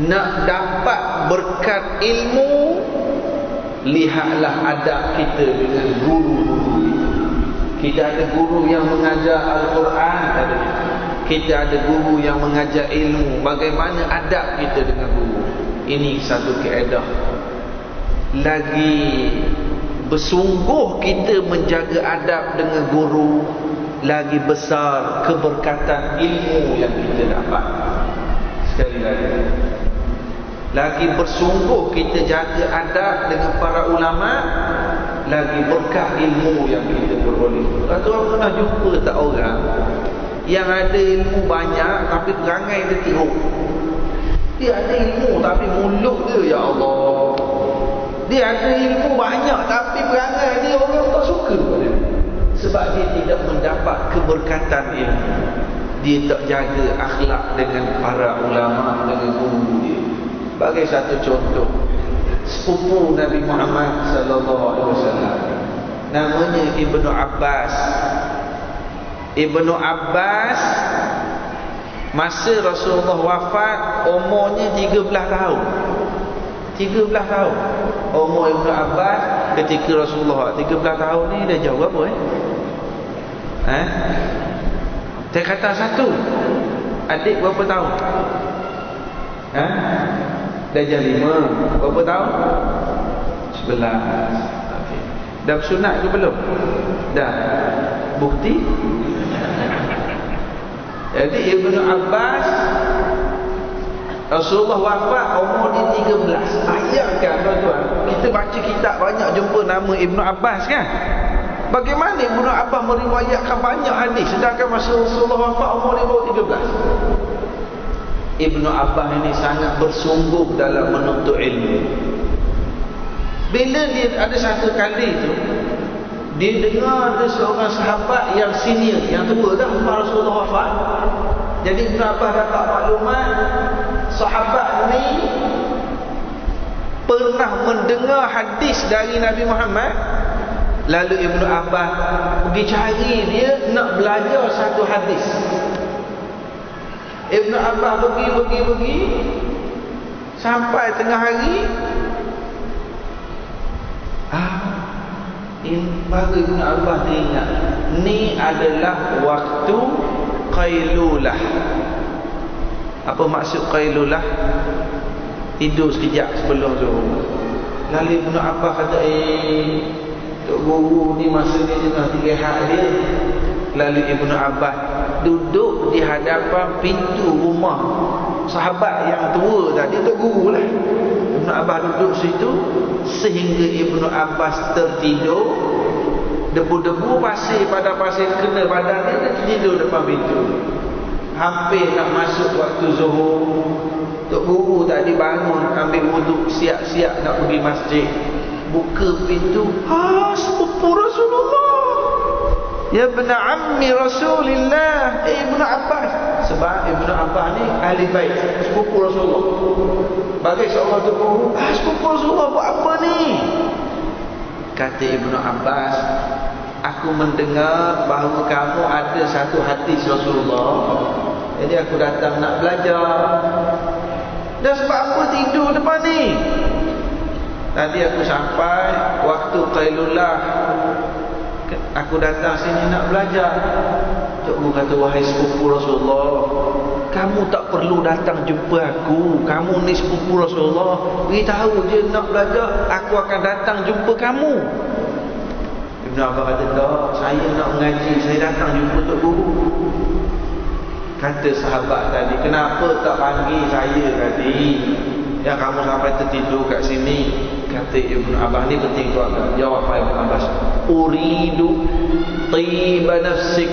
Nak dapat berkat ilmu, lihatlah adab kita dengan guru-guru kita. Kita ada guru yang mengajar Al-Quran, kita ada guru yang mengajar ilmu. Bagaimana adab kita dengan guru? Ini satu kaedah. Lagi bersungguh kita menjaga adab dengan guru, lagi besar keberkatan ilmu yang kita dapat. Sekali lagi bersungguh kita jaga adab dengan para ulama, lagi berkah ilmu yang kita peroleh. Kata orang pernah jumpa tak orang yang ada ilmu banyak tapi perangai dia teruk. Dia ada ilmu tapi mulut dia, ya Allah. Dia ada ilmu banyak tapi perangai dia orang tak suka pada dia. Sebab dia tidak mendapat keberkatan ilmu. Dia tak jaga akhlak dengan para ulama, dengan guru dia. Sebagai satu contoh, sepupu Nabi Muhammad sallallahu alaihi wasallam, namanya Ibnu Abbas. Ibnu Abbas masa Rasulullah wafat umurnya 13 tahun. 13 tahun umur Ibnu Abbas ketika Rasulullah 13 tahun ni dah jauh apa Saya kata satu. Adik berapa tahun? Dah jadi 5. Berapa tahun? 11. Okay. Dah bersunat ke belum? Dah. Bukti? Jadi Ibnu Abbas, Rasulullah wafat umur dia 13. Bayangkan tuan-tuan, kita baca kitab banyak jumpa nama Ibnu Abbas kan? Bagaimana Ibnu Abbas meriwayatkan banyak hadis sedangkan masa Rasulullah wafat umur dia baru 13? Ibnu Abbas ini sangat bersungguh dalam menuntut ilmu. Bila dia ada satu kali tu, dia dengar ada seorang sahabat yang senior, yang tua dah Rasulullah wafat. Jadi Ibnu Abbas dapat maklumat sahabat ni pernah mendengar hadis dari Nabi Muhammad. Lalu Ibnu Abbas pergi cari dia nak belajar satu hadis. Ibnu Abbas pergi sampai tengah hari. Baru Ibnu Abbas teringat, ni adalah waktu qailulah. Apa maksud qailulah? Tidur sekejap sebelum zuhur. Lalu Ibnu Abbas kata, Tok Guru ni masa ni tengah rehat dia. Lalu Ibnu Abbas duduk di hadapan pintu rumah sahabat yang tua tadi, Tok Guru lah. Ibnu Abbas duduk situ sehingga Ibnu Abbas tertidur. Debu-debu pasir pada pasir kena badan dia, tidur depan pintu. Hampir nak masuk waktu zuhur, Tok Guru tadi bangun ambil wuduk, siap-siap nak pergi masjid. Buka pintu, sepupu Rasulullah, ya bena ammi Rasulillah, Ibnu Abbas. Sebab Ibnu Abbas ni ahli bait, sepupu Rasulullah. Bagi seorang Tok Guru, sepupu Rasulullah buat apa ni? Kata Ibnu Abbas, aku mendengar bahawa kamu ada satu hadis Rasulullah, jadi aku datang nak belajar. Dan sebab apa tidur depan ni? Tadi aku sampai waktu qailulah, aku datang sini nak belajar. Tok Guru kata, wahai sepupu Rasulullah, kamu tak perlu datang jumpa aku. Kamu ni sepupu Rasulullah, beritahu je nak belajar, aku akan datang jumpa kamu. Ibnu Abbas kata, tak, saya nak mengaji, saya datang jumpa Tok Guru. Kata sahabat tadi, kenapa tak panggil saya tadi? Yang kamu sampai tertidur kat sini. Kata Ibnu Abbas, ni penting tuan-tuan. Jawab Ibnu Abbas, uridu tiba nafsik.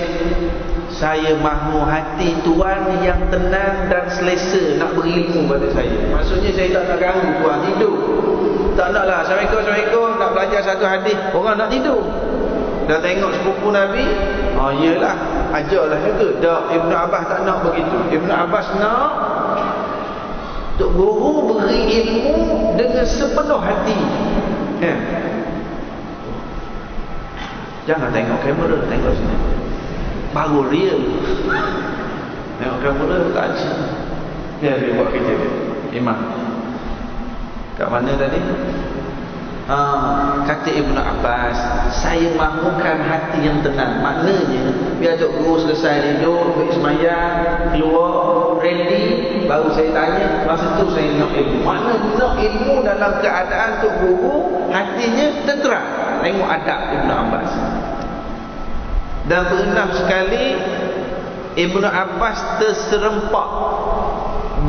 Saya mahu hati tuan yang tenang dan selesa nak berilmu pada saya. Maksudnya saya tak nak ganggu tuan tidur. Tak naklah, Assalamualaikum, nak belajar satu hadis, orang nak tidur. Dah tengok sepupu Nabi, iyalah, ajarlah juga. Tak, Ibnu Abbas tak nak begitu. Ibnu Abbas nak Tok Guru beri ilmu dengan sepenuh hati. Jangan tengok kamera, tengok sini. Baru real. Tengok kamera tak ada. Dia buat kerja dia. Imam. Kat mana tadi? Kata Ibnu Abbas, saya mahukan hati yang tenang. Maknanya biar Tok Guru selesai tidur, ambil semayang, keluar, ready, baru saya tanya. Masa tu saya nak ilmu. Mana nak ilmu dalam keadaan Tok Guru hatinya tenteram. Tengok adab Ibnu Abbas. Dan pernah sekali Ibnu Abbas terserempak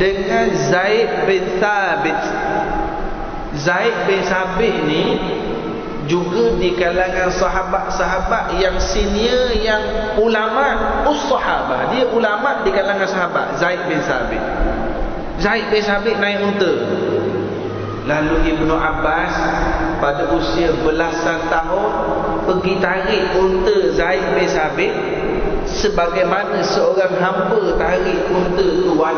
dengan Zaid bin Thabit. Zaid bin Thabit ni juga di kalangan sahabat-sahabat yang senior, yang ulama us-sahabah. Dia ulama di kalangan sahabat. Zaid bin Sabit naik unta. Lalu Ibnu Abbas pada usia belasan tahun pergi tarik unta Zaid bin Sabit sebagaimana seorang hamba tarik unta tuan.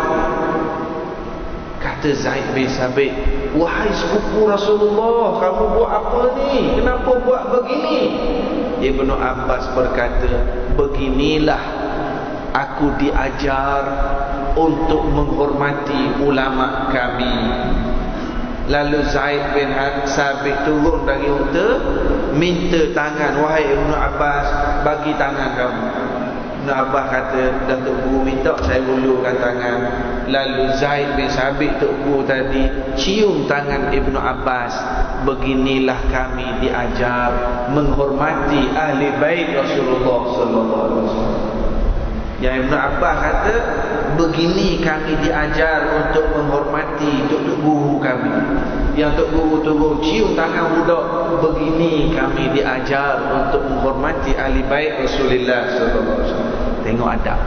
Kata Zaid bin Sabit, "Wahai sepupu Rasulullah, kamu buat apa ni? Kenapa buat begini?" Ibnu Abbas berkata, "Beginilah aku diajar untuk menghormati ulama kami." Lalu Zaid bin Sabit turun dari unta, minta tangan, "Wahai Ibnu Abbas, bagi tangan kamu." Ibnu Abbas kata, "Datuk Guru minta saya ulurkan tangan." Lalu Zaid bin Sabit, Tok Guru tadi, cium tangan Ibnu Abbas. Beginilah kami diajar menghormati ahli bait Rasulullah sallallahu alaihi wasallam. Yang Ibnu Abbas kata, begini kami diajar untuk menghormati Tok Guru kami. Yang Tok Guru turun cium tangan budak, begini kami diajar untuk menghormati ahli bait Rasulullah sallallahu alaihi wasallam. Tengok adab.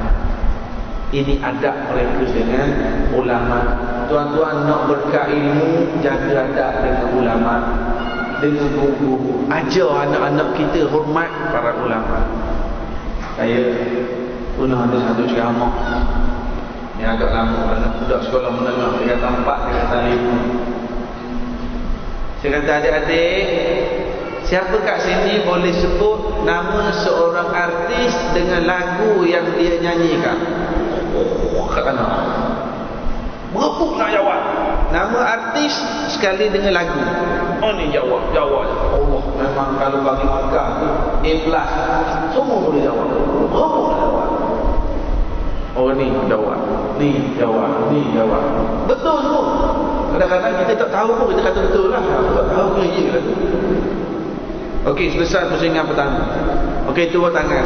Ini adab mereka dengan ulama. Tuan-tuan nak berkat ilmu, jaga adab dengan ulama, dengan guru. Ajar anak-anak kita hormat para ulama. Saya pernah ada satu ceramah yang agak lama, anak budak sekolah menengah, dia kata 4, dia kata 5. Saya kata, adik-adik, siapa kat sini boleh sebut nama seorang artis dengan lagu yang dia nyanyikan? Kat anak berapa nak jawab? Nama artis sekali dengan lagu. Oh ni jawab. Allah, memang kalau bagi Makkah tu A+, semua boleh jawab. Berapa nak jawab? Oh ni jawab, ni jawab. Betul semua. Kadang-kadang kita tak tahu pun, kita kata betul lah. Tak tahu ke je kata. Okey, selesai pusingan pertama. Okey, turun tangan.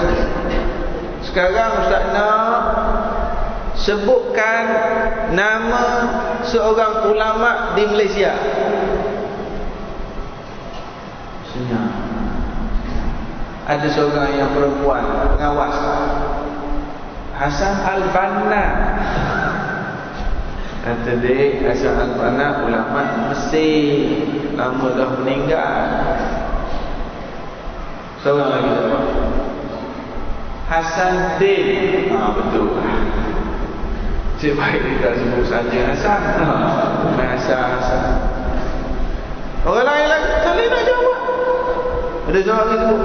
Sekarang Ustaz nak sebutkan nama seorang ulama di Malaysia. Senyap. Ada seorang yang perempuan pengawas, Hasan Al-Banna. Kata dia, Hasan Al-Banna ulama Mesir, lama dah meninggal. Seorang lagi jawab, Hasan Din. Betul. Cik baik dia tak sebut saja Hasan. Hasan. Orang lain lagi tak boleh nak jawab. Ada seorang lagi sebut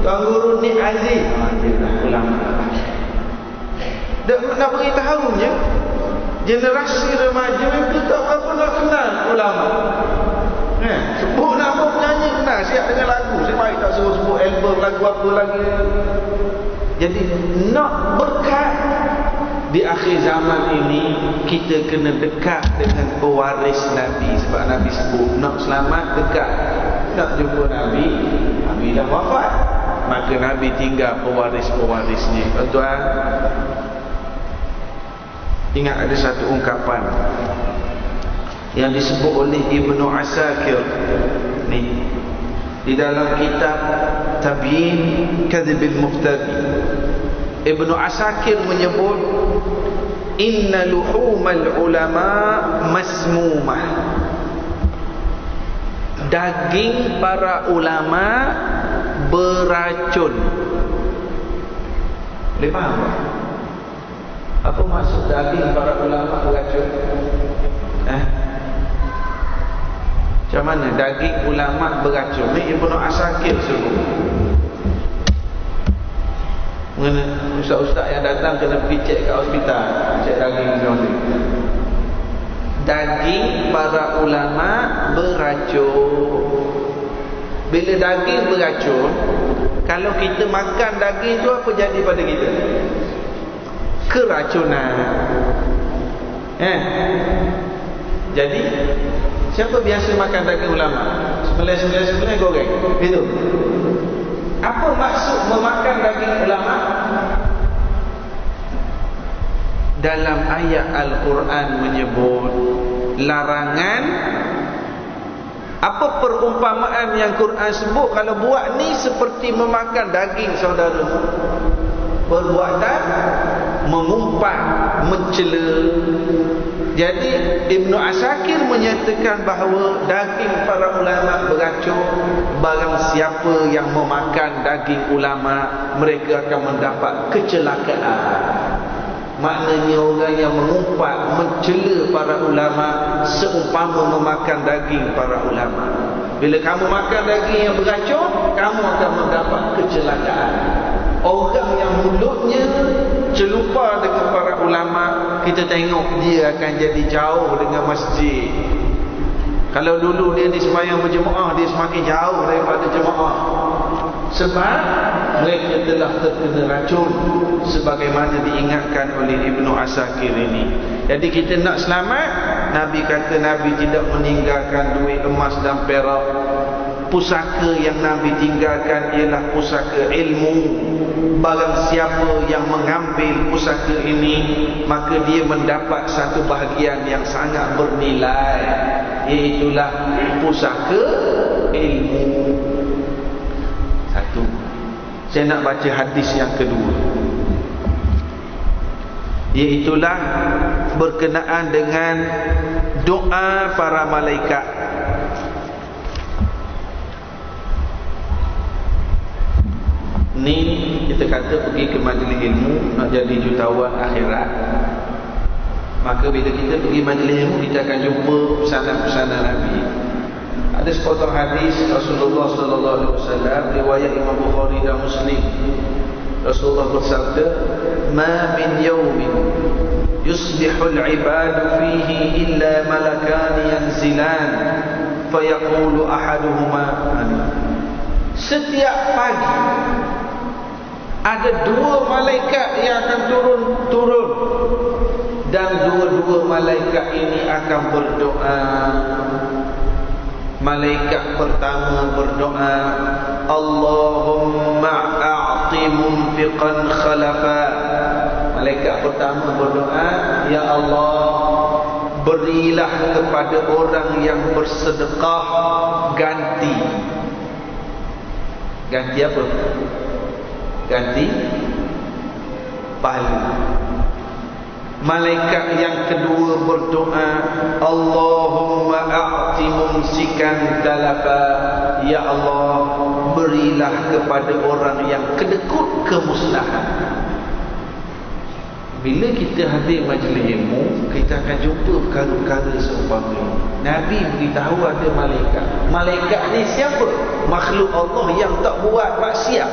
Tuan Guru Nik Aziz. Dia dah ulama. Nak beritahunya, generasi remaja itu tak apa nak kenal ulama. Sebut nama penyanyi kenal, siap dengan lagu. Saya baik tak suruh sebut album lagu apa lagi. Jadi nak berkat di akhir zaman ini, kita kena dekat dengan pewaris Nabi. Sebab Nabi sebut nak selamat dekat, nak jumpa Nabi, Nabi dah wafat, maka Nabi tinggal pewaris-pewarisnya. Tuan-tuan, ingat ada satu ungkapan yang disebut oleh Ibnu Asakir ni di dalam kitab Tabyin Kadhibil Muftari. Ibnu Asakir menyebut, inna luhumal ulama masmumah. Daging para ulama beracun. Boleh faham tak? Apa maksud daging para ulama beracun? Macam mana daging ulama beracun? Ini Ibnu Asakir sebut. Ustaz-ustaz yang datang kena pergi cek kat hospital, cek daging macam ni. Daging para ulama beracun. Bila daging beracun, kalau kita makan daging tu, apa jadi pada kita? Keracunan. Jadi siapa biasa makan daging ulama? Sebelah goreng. Itu. Apa maksud memakan daging ulama? Dalam ayat Al-Quran menyebut larangan Apa perumpamaan yang Quran sebut? Kalau buat ni seperti memakan daging saudara. Perbuatan mengumpat, mencela. Jadi Ibnu Asakir menyatakan bahawa daging para ulama beracun. Barang siapa yang memakan daging ulama, mereka akan mendapat kecelakaan. Maknanya orang yang mengumpat, mencela para ulama seumpama memakan daging para ulama. Bila kamu makan daging yang beracun, kamu akan mendapat kecelakaan. Orang yang mulutnya celupa dengan para ulama, kita tengok dia akan jadi jauh dengan masjid. Kalau dulu dia ni sembahyang berjemaah, dia semakin jauh daripada jemaah. Sebab mereka telah terkena racun, sebagaimana diingatkan oleh Ibnu Asakir ini. Jadi kita nak selamat, Nabi kata Nabi tidak meninggalkan duit emas dan perak. Pusaka yang Nabi tinggalkan ialah pusaka ilmu. Barang siapa yang mengambil pusaka ini, maka dia mendapat satu bahagian yang sangat bernilai, iaitulah pusaka ilmu. Satu. Saya nak baca hadis yang kedua, iaitulah berkenaan dengan doa para malaikat. Ni kita kata pergi ke majlis ilmu nak jadi jutawan akhirat. Maka bila kita pergi majlis ilmu, kita akan jumpa pesanan-pesanan Nabi. Ada sepotong hadis Rasulullah sallallahu alaihi wasallam, riwayat Imam Bukhari dan Muslim. Rasulullah bersabda, "Ma min yawmin yusbihul ibadu fihi illa malakan yanzilan fayaqulu ahaduhuma." Setiap pagi ada dua malaikat yang akan turun dan dua-dua malaikat ini akan berdoa. Malaikat pertama berdoa, Allahumma a'ti munfiqan khalafa. Malaikat pertama berdoa, ya Allah, berilah kepada orang yang bersedekah ganti. Ganti apa? Ganti pahala. Malaikat yang kedua berdoa, Allahumma a'ti mumsikan talafa. Ya Allah, berilah kepada orang yang kedekut kemusnahan. Bila kita hadir majlis ilmu, kita akan jumpa perkara-perkara seumpama ini. Nabi beritahu ada malaikat. Malaikat ni siapa? Makhluk Allah yang tak buat maksiat,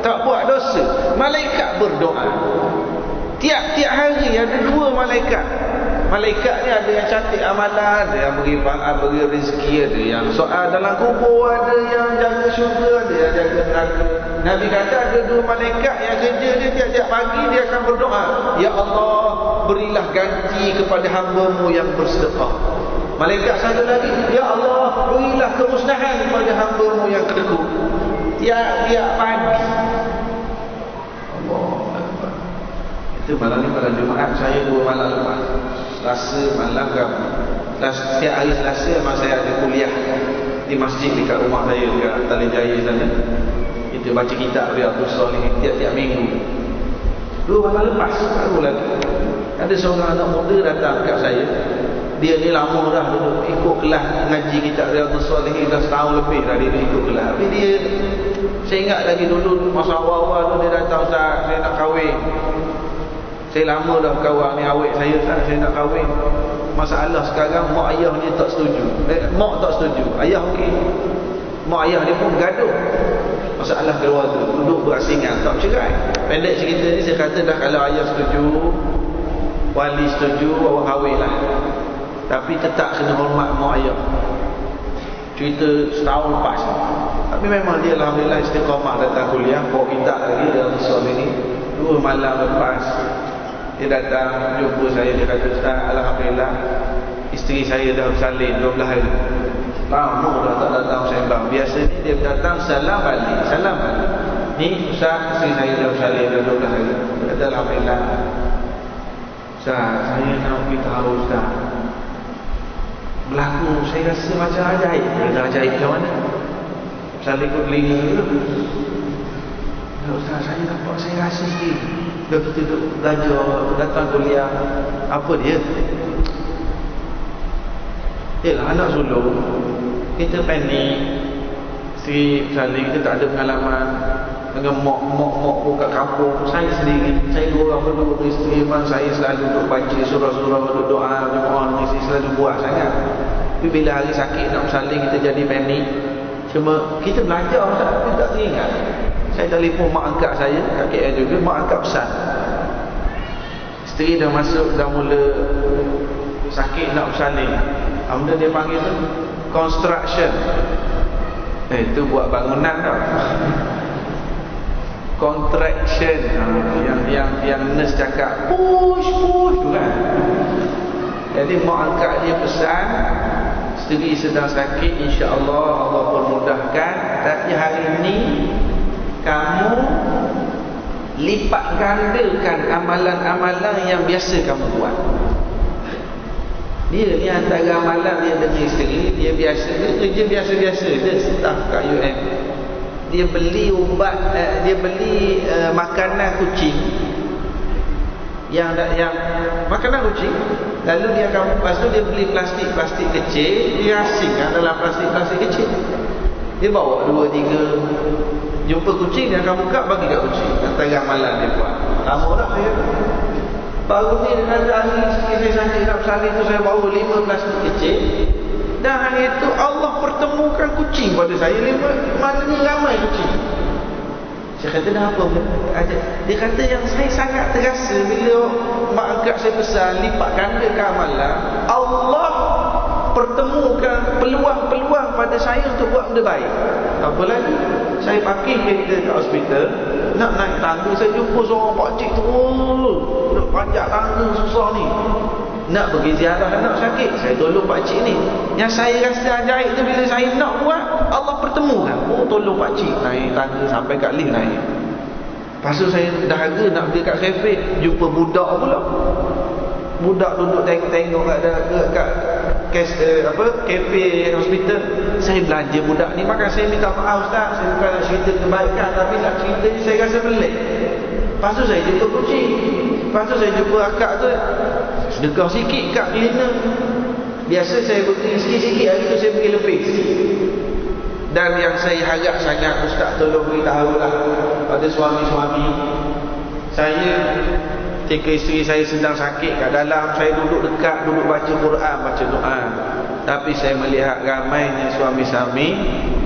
tak buat dosa. Malaikat berdoa. Tiap-tiap hari ada dua malaikat. Malaikat ni ada yang catat amalan, ada yang beri rezeki, ada yang soal dalam kubur, ada yang jaga syurga, ada yang jaga neraka. Nabi kata ada dua malaikat yang kerja dia tiap-tiap pagi dia akan berdoa, ya Allah, berilah ganti kepada hamba-Mu yang bersedekah. Malaikat satu lagi, ya Allah, berilah kemusnahan kepada hamba-Mu yang kedekut. Tiap-tiap pagi. Itu malam ni pada Jumaat saya 2 malam lepas. Selasa malam ke setiap hari Selasa memang saya ada kuliah di masjid dekat rumah saya dekat Talin Jaya sana. Kita baca kitab Riyadhus Shalihin tiap-tiap minggu. 2 malam lepas baru lagi ada seorang anak muda datang dekat saya. Dia ni lama dah duduk ikut kelas ngaji kitab Riyadhus Shalihin dah setahun lebih dah dia ikut kelas. Tapi dia, saya ingat lagi dulu masa awal-awal tu dia datang, Ustaz, saya nak kahwin. Saya lama dah kawan ni awet saya, Ustaz, saya nak kahwin. Masalah sekarang mak ayah ni tak setuju. Mak tak setuju, ayah okey. Mak ayah dia pun gaduh. Masalah keluarga, duduk berasingan, tak cerai. Pendek cerita ni saya kata dah, kalau ayah setuju, wali setuju, awak kahwin lah. Tapi tetap kena hormat mak ayah. Cerita setahun lepas. Tapi memang dia alhamdulillah istiqamah datang kuliah. Bawa kitab lagi dalam soal ini. 2 malam lepas dia datang jumpa saya. Dia kata, Ustaz, alhamdulillah isteri saya dah bersalin 12 hari. Lama dah tak datang sembang. Biasa ni dia datang salam balik, salam balik. Ni Ustaz, isteri saya dah bersalin dah 12 hari. Dia kata, alhamdulillah Ustaz, saya nak beritahu Ustaz, berlaku. Saya rasa macam ajaib. Dia ajaib macam mana? Saling ikut telinga tu. Ya Ustaz, saya nampak, saya rasa sikit. Dah kita duduk belajar, datang kuliah. Apa dia? Yalah, anak sulung. Kita panik. Isteri saling, kita tak ada pengalaman dengan mak kat kampung. Saya sendiri, saya dua orang berdua dengan isteri. Memang saya selalu duduk baca surah-surah, duduk doa, berdoa dengan isteri, selalu buat sangat. Tapi bila hari sakit nak bersalin, kita jadi panik. Cuma kita belajar, kita tak teringat. Saya telefon mak angkat saya kat KL juga, mak angkat pesan. Isteri dah masuk, dah mula sakit nak bersalin. Benda dia panggil tu construction. Itu buat bangunan tau. Contraction. Yang nurse cakap push tu kan. Jadi mak angkat dia pesan, isteri sedang sakit, insya-Allah Allah permudahkan, tapi hari ini kamu lipat gandakan amalan-amalan yang biasa kamu buat. Dia ni antara amalan dia dengan isteri, dia kerja biasa-biasa, dia staff kat UM. Dia beli ubat, dia beli makanan kucing. Yang makanan kucing. Lalu dia akan, lepas tu dia beli plastik kecil, dia asingkan dalam plastik kecil. Dia bawa 2-3 jumpa kucing, dia akan buka, bagi kat kucing. Antara amalan dia buat. Lama dah saya. Baru ni dengan ahli sikit saya sakit nak bersalin tu, saya bawa 5 plastik kecil. Dan hari itu Allah pertemukan kucing pada saya. Maknanya ramai kucing. Saya kata dah apa? Dia kata yang saya sangat terasa bila mak angkat saya pesan lipat ganda ke amalan, Allah pertemukan peluang-peluang pada saya untuk buat benda baik. Apa lagi? Saya parking kereta kat hospital, nak naik tangga, saya jumpa seorang pakcik tu, duduk panjat tangga susah ni. Nak pergi ziarah anak sakit, saya tolong pakcik ni. Yang saya rasa ajaib tu, bila saya nak buat, Allah pertemukan. Oh, tolong pakcik naik tangga sampai kat lift naik. Lepas tu saya dahaga nak pergi kat kafe, jumpa budak pula. Budak duduk tengok kat kafe hospital. Saya belanja budak ni, maka saya minta maaf Ustaz, saya bukan nak cerita kebaikan, tapi nak cerita ni saya rasa pelik. Lepas tu saya jumpa kucing. Lepas tu saya jumpa akak tu, sedekah sikit kat cleaner. Biasa saya beri sikit-sikit, hari tu saya beri lebih. Dan yang saya harap sangat, Ustaz tolong beritahu lah pada suami-suami. Saya, ketika isteri saya sedang sakit kat dalam, saya duduk dekat, duduk baca Quran, baca doa. Tapi saya melihat ramainya suami-suami,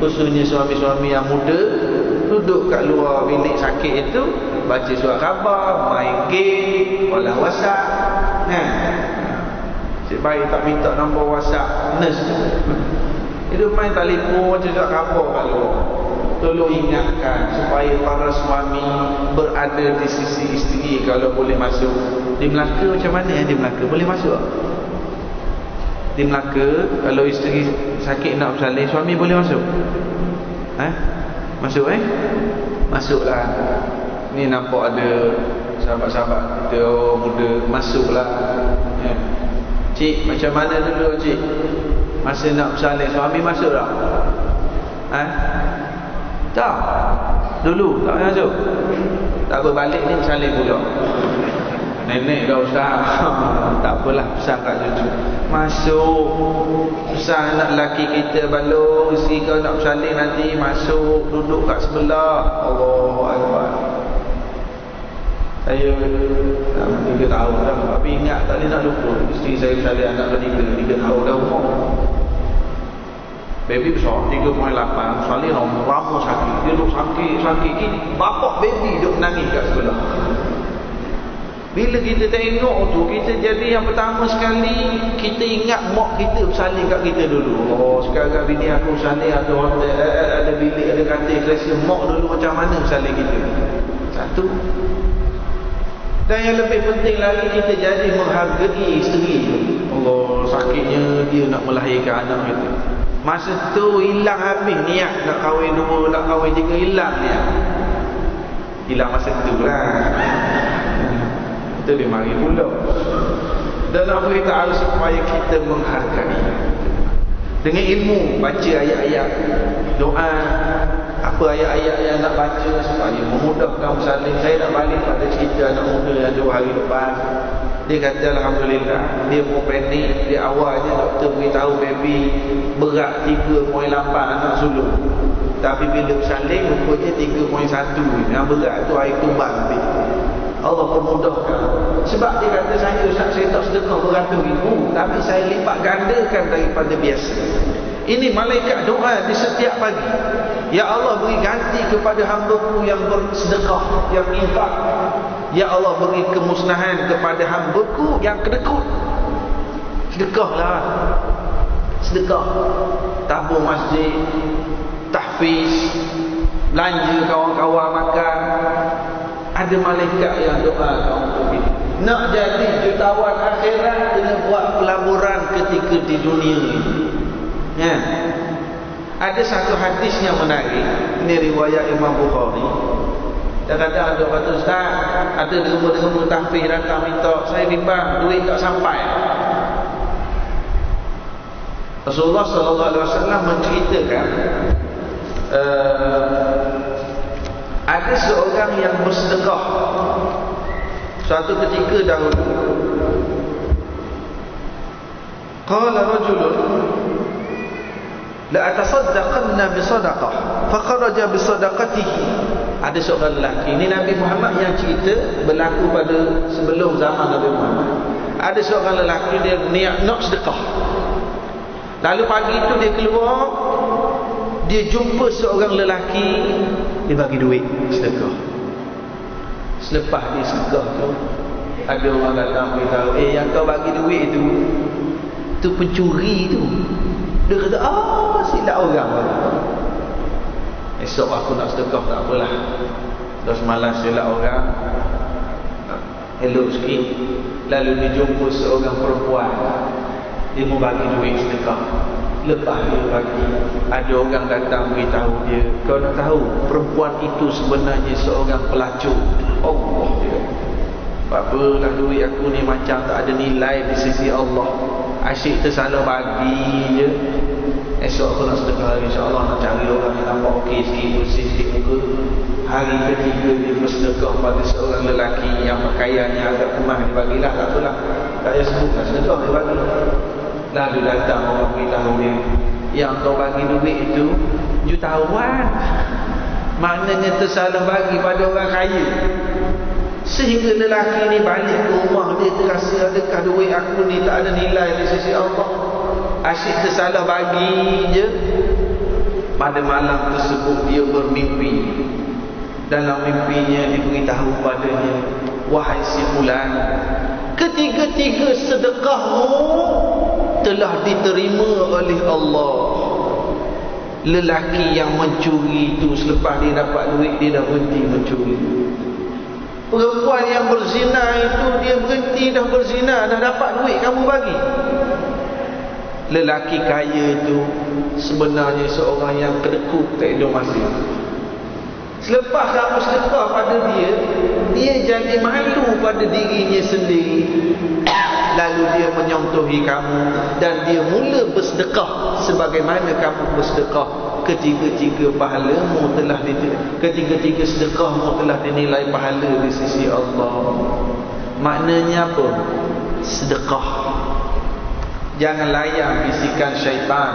khususnya suami-suami yang muda, duduk kat luar bilik sakit itu, baca surat khabar, main game, wala WhatsApp kan. Cik baik tak minta nombor WhatsApp nurse tu. Itu main telefon, baca surat khabar kat luar. Tolong ingatkan supaya para suami berada di sisi isteri kalau boleh masuk. Di Melaka macam mana di Melaka? Boleh masuk? Di Melaka kalau isteri sakit nak bersalin, suami boleh masuk? Masuk Masuklah. Ni nampak ada sahabat-sahabat kita muda, masuklah. Cik, macam mana dulu cik? Masa nak bersalin, suami masuk tak? Tak. Dulu tak masuk. Tak apa, balik ni bersalin pula. Nenek dah Ustaz. Tak apalah, pesan kat cucu. Masuk. Pesan anak lelaki kita balong, isteri kau nak bersalin nanti, masuk, duduk kat sebelah. Allahu Akbar. Saya 3 tahun dah, tapi ingat tak boleh nak lupa. Isteri saya bersalin anak ketiga, 3 tahun dah umur. Baby besar 3.8, salin lama sakit. Dia duduk sakit gini. Bapak baby duduk menangis kat sebelah. Bila kita tengok tu, kita jadi yang pertama sekali, kita ingat mak kita bersalin kat kita dulu. Oh, sekarang bini aku bersalin, ada hotel, ada bilik, ada katil kereta. Mak dulu macam mana bersalin kita? Satu. Dan yang lebih penting lagi, kita jadi menghargai isteri. Allah, sakitnya dia nak melahirkan anak kita. Masa tu hilang habis niat nak kahwin 2, nak kahwin 3, hilang niat. Hilang masa tu lah. Itu dia mari pula. Dan Allah beritahu supaya kita menghargai dengan ilmu, baca ayat-ayat doa, apa ayat-ayat yang nak baca supaya memudahkan bersalin. Saya nak balik pada cerita anak muda yang 2 hari lepas. Dia kata Alhamdulillah, dia pun panik. Dia awalnya doktor beritahu baby berat 3.8 anak sulung, tapi bila bersalin rupanya 3.1. Yang berat tu air tumbang. Allah permudahkan. Sebab dia kata saya tak sedekah beratus-ribu, tapi saya lipat gandakan daripada biasa. Ini malaikat doa di setiap pagi. Ya Allah, beri ganti kepada hamba-Mu yang bersedekah, yang infak. Ya Allah, beri kemusnahan kepada hamba-Ku yang kedekut. Sedekahlah. Sedekah. Tabur masjid, tahfiz, belanja kawan-kawan makan. Ada malaikat yang doa untuk kita. Nak jadi jutawan akhirat, kena buat pelaburan ketika di dunia ini. Ya. Ada satu hadis yang menarik. Ini riwayat Imam Bukhari. Kadang-kadang ada kata, Ustaz, ada derma-derma tahfiz datang minta saya bimbang, duit tak sampai. Rasulullah SAW menceritakan ada seorang yang bersedekah suatu ketika dahulu. Qala rajulun la atasaddaqanna bisadaqah faqaraja bisadaqatihi. Ada seorang lelaki, ini Nabi Muhammad yang cerita, berlaku pada sebelum zaman Nabi Muhammad. Ada seorang lelaki, dia niat nak sedekah. Lalu pagi itu dia keluar, dia jumpa seorang lelaki, dia bagi duit sedekah. Selepas dia sedekah tu, ada orang datang beritahu, yang kau bagi duit tu pencuri tu. Dia kata, silap orang. Esok aku nak sedekah, tak apalah. Dah semalam silap orang, elok sikit. Lalu dia jumpa seorang perempuan, dia mau bagi duit sedekah. Lepas dia bagi, ada orang datang beritahu dia, kau nak tahu perempuan itu sebenarnya seorang pelacur. Allah dia. Apalah duit aku ni macam tak ada nilai di sisi Allah. Asyik tersalah bagi je. Esok aku nak sedekah, insyaAllah nak cari orang yang nampak okey sikit, bersih sikit muka. Hari ketiga dia bersedekah pada seorang lelaki yang pakaiannya agak kemah, dia bagilah, tak apalah, tak payah sebutkan sedekah, dia bagi. Lalu datang orang beritahu dia, yang kau bagi duit itu jutawan. Maknanya tersalah bagi pada orang kaya. Sehingga lelaki ni balik ke rumah dia, terasa adakah duit aku ni tak ada nilai di sisi Allah. Asyik tersalah bagi je. Pada malam tersebut dia bermimpi. Dalam mimpinya diberitahu padanya, wahai si fulan, ketiga-tiga sedekahmu telah diterima oleh Allah. Lelaki yang mencuri itu selepas dia dapat duit, dia dah berhenti mencuri. Perempuan yang berzina itu, dia berhenti dah berzina, dah dapat duit kamu bagi. Lelaki kaya itu sebenarnya seorang yang kedekut tak hidup masing. Selepas kamu sedekah pada dia, dia jadi malu pada dirinya sendiri. Lalu dia menyontohi kamu dan dia mula bersedekah sebagaimana kamu bersedekah. Ketiga-tiga pahalamu telah ketiga-tiga sedekahmu telah dinilai pahala di sisi Allah. Maknanya apa? Sedekah. Jangan layan bisikan syaitan.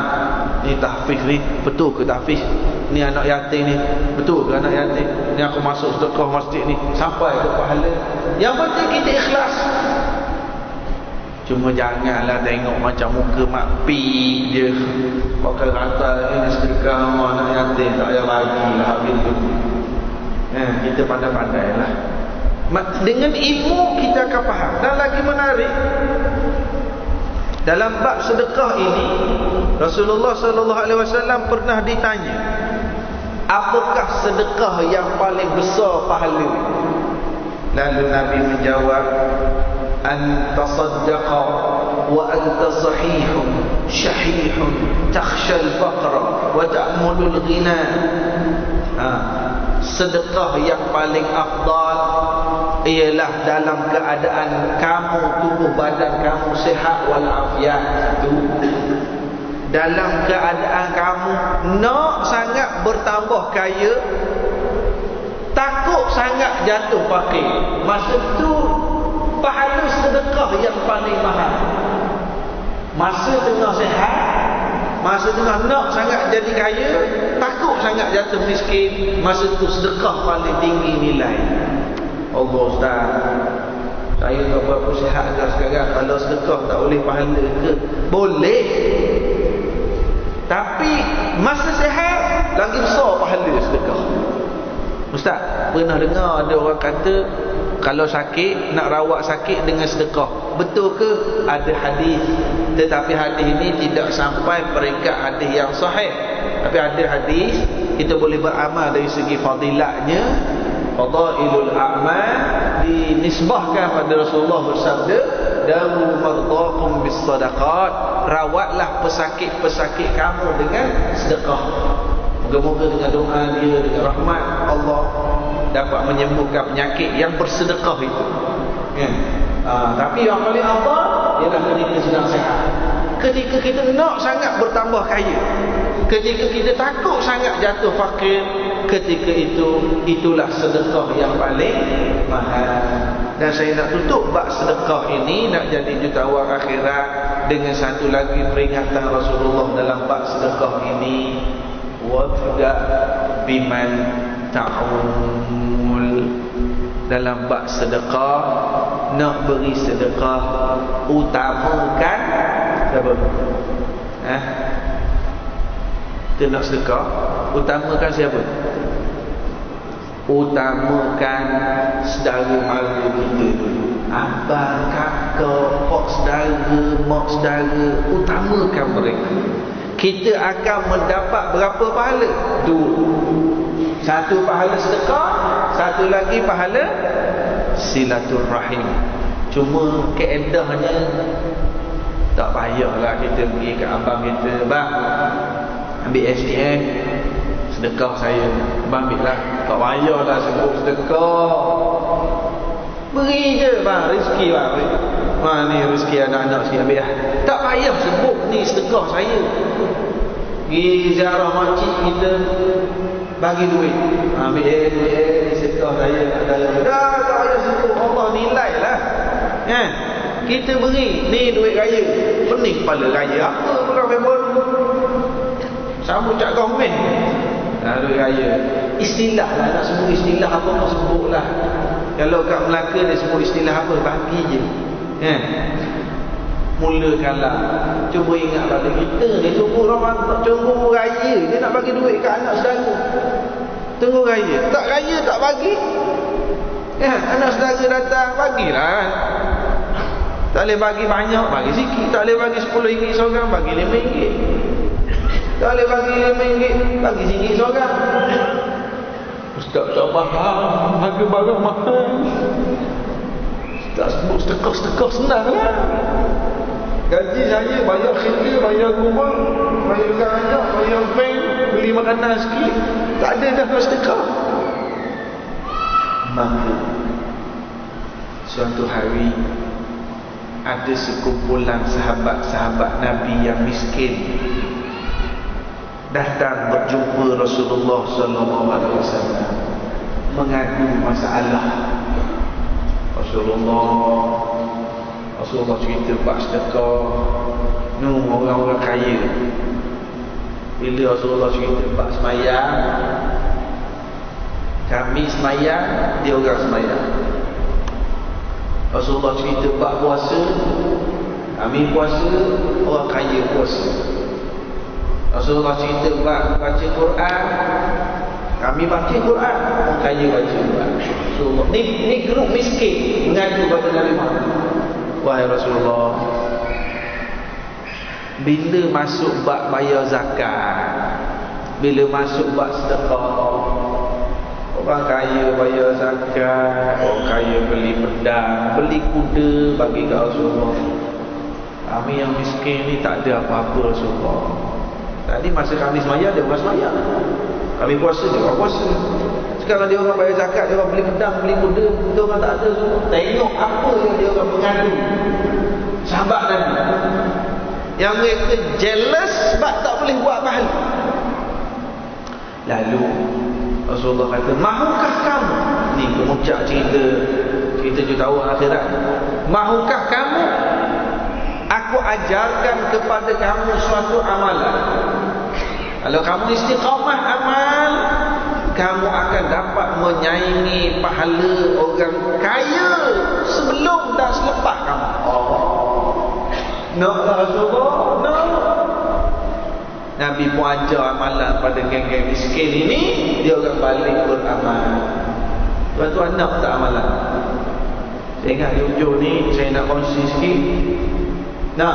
Ni tahfiz ni, betul ke tahfiz? Ni anak yatim ni, betul ke anak yatim? Ni aku masuk sedekah masjid ni, sampai ke pahala. Yang penting kita ikhlas. Cuma janganlah tengok macam muka mak pi dia, pakai rata ini sedekah anak yatim, tak payah bagilah habis tu. Kita pandai-pandai lah. Dengan ilmu kita akan faham. Dan lagi menarik, dalam bab sedekah ini, Rasulullah SAW pernah ditanya, apakah sedekah yang paling besar pahala? Lalu Nabi menjawab, an tasaddaqa wa anta sahihun syahihun takhsha al-faqra wa ta'mulu al-ghina. Sedekah yang paling afdal ialah dalam keadaan kamu tubuh badan kamu sihat walafiat. Satu, dalam keadaan kamu nak sangat bertambah kaya, takut sangat jatuh fakir. Masa tu pahala sedekah yang paling mahal. Masa tengah sihat, masa tengah nak sangat jadi kaya, takut sangat jatuh miskin, masa tu sedekah paling tinggi nilai. Allah, Ustaz, saya tak berapa sihat dah sekarang, kalau sedekah tak boleh pahala ke? Boleh, tapi masa sihat lagi besar pahala sedekah. Ustaz, pernah dengar ada orang kata kalau sakit, nak rawat sakit dengan sedekah. Betul ke? Ada hadis, tetapi hadis ini tidak sampai peringkat hadis yang sahih. Tapi ada hadis, kita boleh beramal dari segi fadilatnya. Fadailul a'mal dinisbahkan pada Rasulullah bersabda, dawu mardhakum bis sadaqat, rawatlah pesakit-pesakit kamu dengan sedekah. Moga-moga dengan doa dia, dengan rahmat Allah, dapat menyembuhkan penyakit yang bersedekah itu. Tapi yang paling apa? Ialah ketika sedang sihat, ketika kita nak sangat bertambah kaya, ketika kita takut sangat jatuh fakir, ketika itulah sedekah yang paling mahal. Dan saya nak tutup bab sedekah ini, nak jadi jutawan akhirat, dengan satu lagi peringatan Rasulullah dalam bab sedekah ini, wabda biman ta'ul. Dalam bab sedekah, nak beri sedekah, utamakan siapa? Kita nak sedekah, utamakan siapa? Utamakan saudara mara kita dulu. Abang, kakak, pak saudara, mak saudara, utamakan mereka. Kita akan mendapat berapa pahala? Dua. Satu pahala sedekah, satu lagi pahala silaturrahim. Cuma keedahnya tak payahlah kita pergi ke abang kita, bang, ambil SDM sedekah saya. Abang ambil lah, tak payahlah sebut sedekah. Beri je bang, rezeki bang. Ni rezeki anak-anak sikit, ambil lah. Tak payah sebut ni sedekah saya. Pergi ziarah makcik kita, bagi duit, ambil duit, sedekah saya. Dah tak payah sebut, Allah nilai lah. Kita beri, ni duit raya, pening kepala raya apa pula baru sama cak government. Duit raya, istilah lah, nak sebut istilah apa pun sebut lah. Kalau kat Melaka dia sebut istilah apa, bagi je. Mulakanlah, cuba ingat pada kita ni tunggu Ramadan, tunggu raya dia nak bagi duit kat anak saudara. Tunggu raya, tak raya tak bagi. Anak saudara datang, bagilah. Tak boleh bagi banyak, bagi sikit. Tak boleh bagi RM10 seorang, bagi RM5. Tak boleh bagi RM5, bagi RM1 seorang. Ustaz tak faham, harga barang mahal. Tak sebut sedekah senang lah. Gaji saya bayar kereta, bayar rumah, bayar gajah, bayar bank, beli makanan sikit, tak ada dah nak sedekah. Maka suatu hari ada sekumpulan sahabat-sahabat Nabi yang miskin datang berjumpa Rasulullah SAW, mengadu masalah. Rasulullah cerita bab sedekah, orang-orang kaya. Bila Rasulullah cerita bab semayang, kami semayang, dia orang semayang. Rasulullah cerita bab puasa, kami puasa, orang kaya puasa. Rasulullah cerita bab baca Quran, kami baca Quran, orang kaya baca Quran. Rasulullah ni grup miskin mengadu pada Nabi Muhammad. Wahai Rasulullah, bila masuk bab bayar zakat, bila masuk bab sedekah, orang kaya bayar zakat, orang kaya beli pedang, beli kuda bagi ke Rasulullah. Kami yang miskin ni tak ada apa-apa Rasulullah. Tadi masa kami semayang, dia orang semayang. Kami puasa, dia orang puasa. Sekarang dia orang bayar zakat, dia orang beli pedang, beli kuda, kita orang tak ada semua. Tengok apa yang dia orang mengadu sahabat Nabi, yang mereka jealous sebab tak boleh buat pahala. Lalu Rasulullah kata, mahukah kamu, ni kemuncak cerita jutawan akhirat, mahukah kamu aku ajarkan kepada kamu suatu amalan, kalau kamu istiqamah amal, kamu akan dapat menyaingi pahala orang kaya sebelum dan selepas kamu. No, Rasulullah, no. Nabi pun ajar amalan pada geng-geng miskin ini, dia orang balik beramal. Tuan-tuan nak tak amalan? Saya ingat di ujung ni saya nak kongsi sikit. Nak?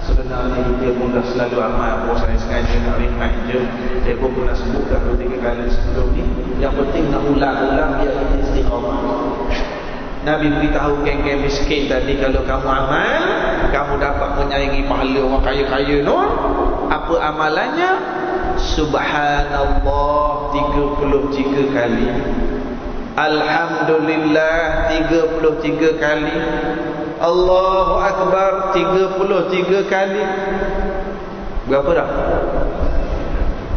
Sebenarnya dia pun dah selalu amal. Bahawa saya sengaja nak remind je. Saya pun pernah sebutkan 2-3 kali sebelum ni. Yang penting nak ulang-ulang biar kita istiqamah. Nabi beritahu geng-geng miskin tadi, kalau kamu amal, kamu dapat menyaingi pahala orang kaya-kaya no? Apa amalannya? Subhanallah 33 kali, Alhamdulillah 33 kali, Allahu Akbar 33 kali. Berapa dah?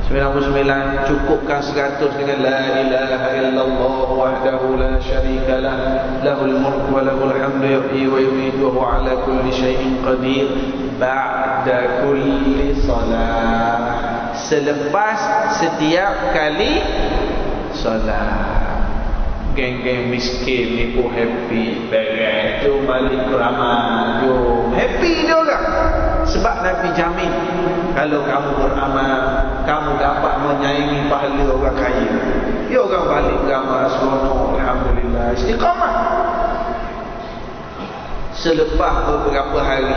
99. Cukupkan 100 dengan la ilaha illallah wahdahu la syarika lah, lahul mulku wa lahul hamdu yuhyi wa yumiitu wa huwa ala kulli syai'in qadir, ba'da kulli salat, selepas setiap kali salat. Geng-geng miskin ni pun happy, beres tu balik beramal, jom happy dia orang. Sebab Nabi jamin, kalau kamu beramal, kamu dapat menyaingi pahala orang kaya. Dia orang balik beramal, seronok, alhamdulillah, istiqamah. Selepas beberapa hari,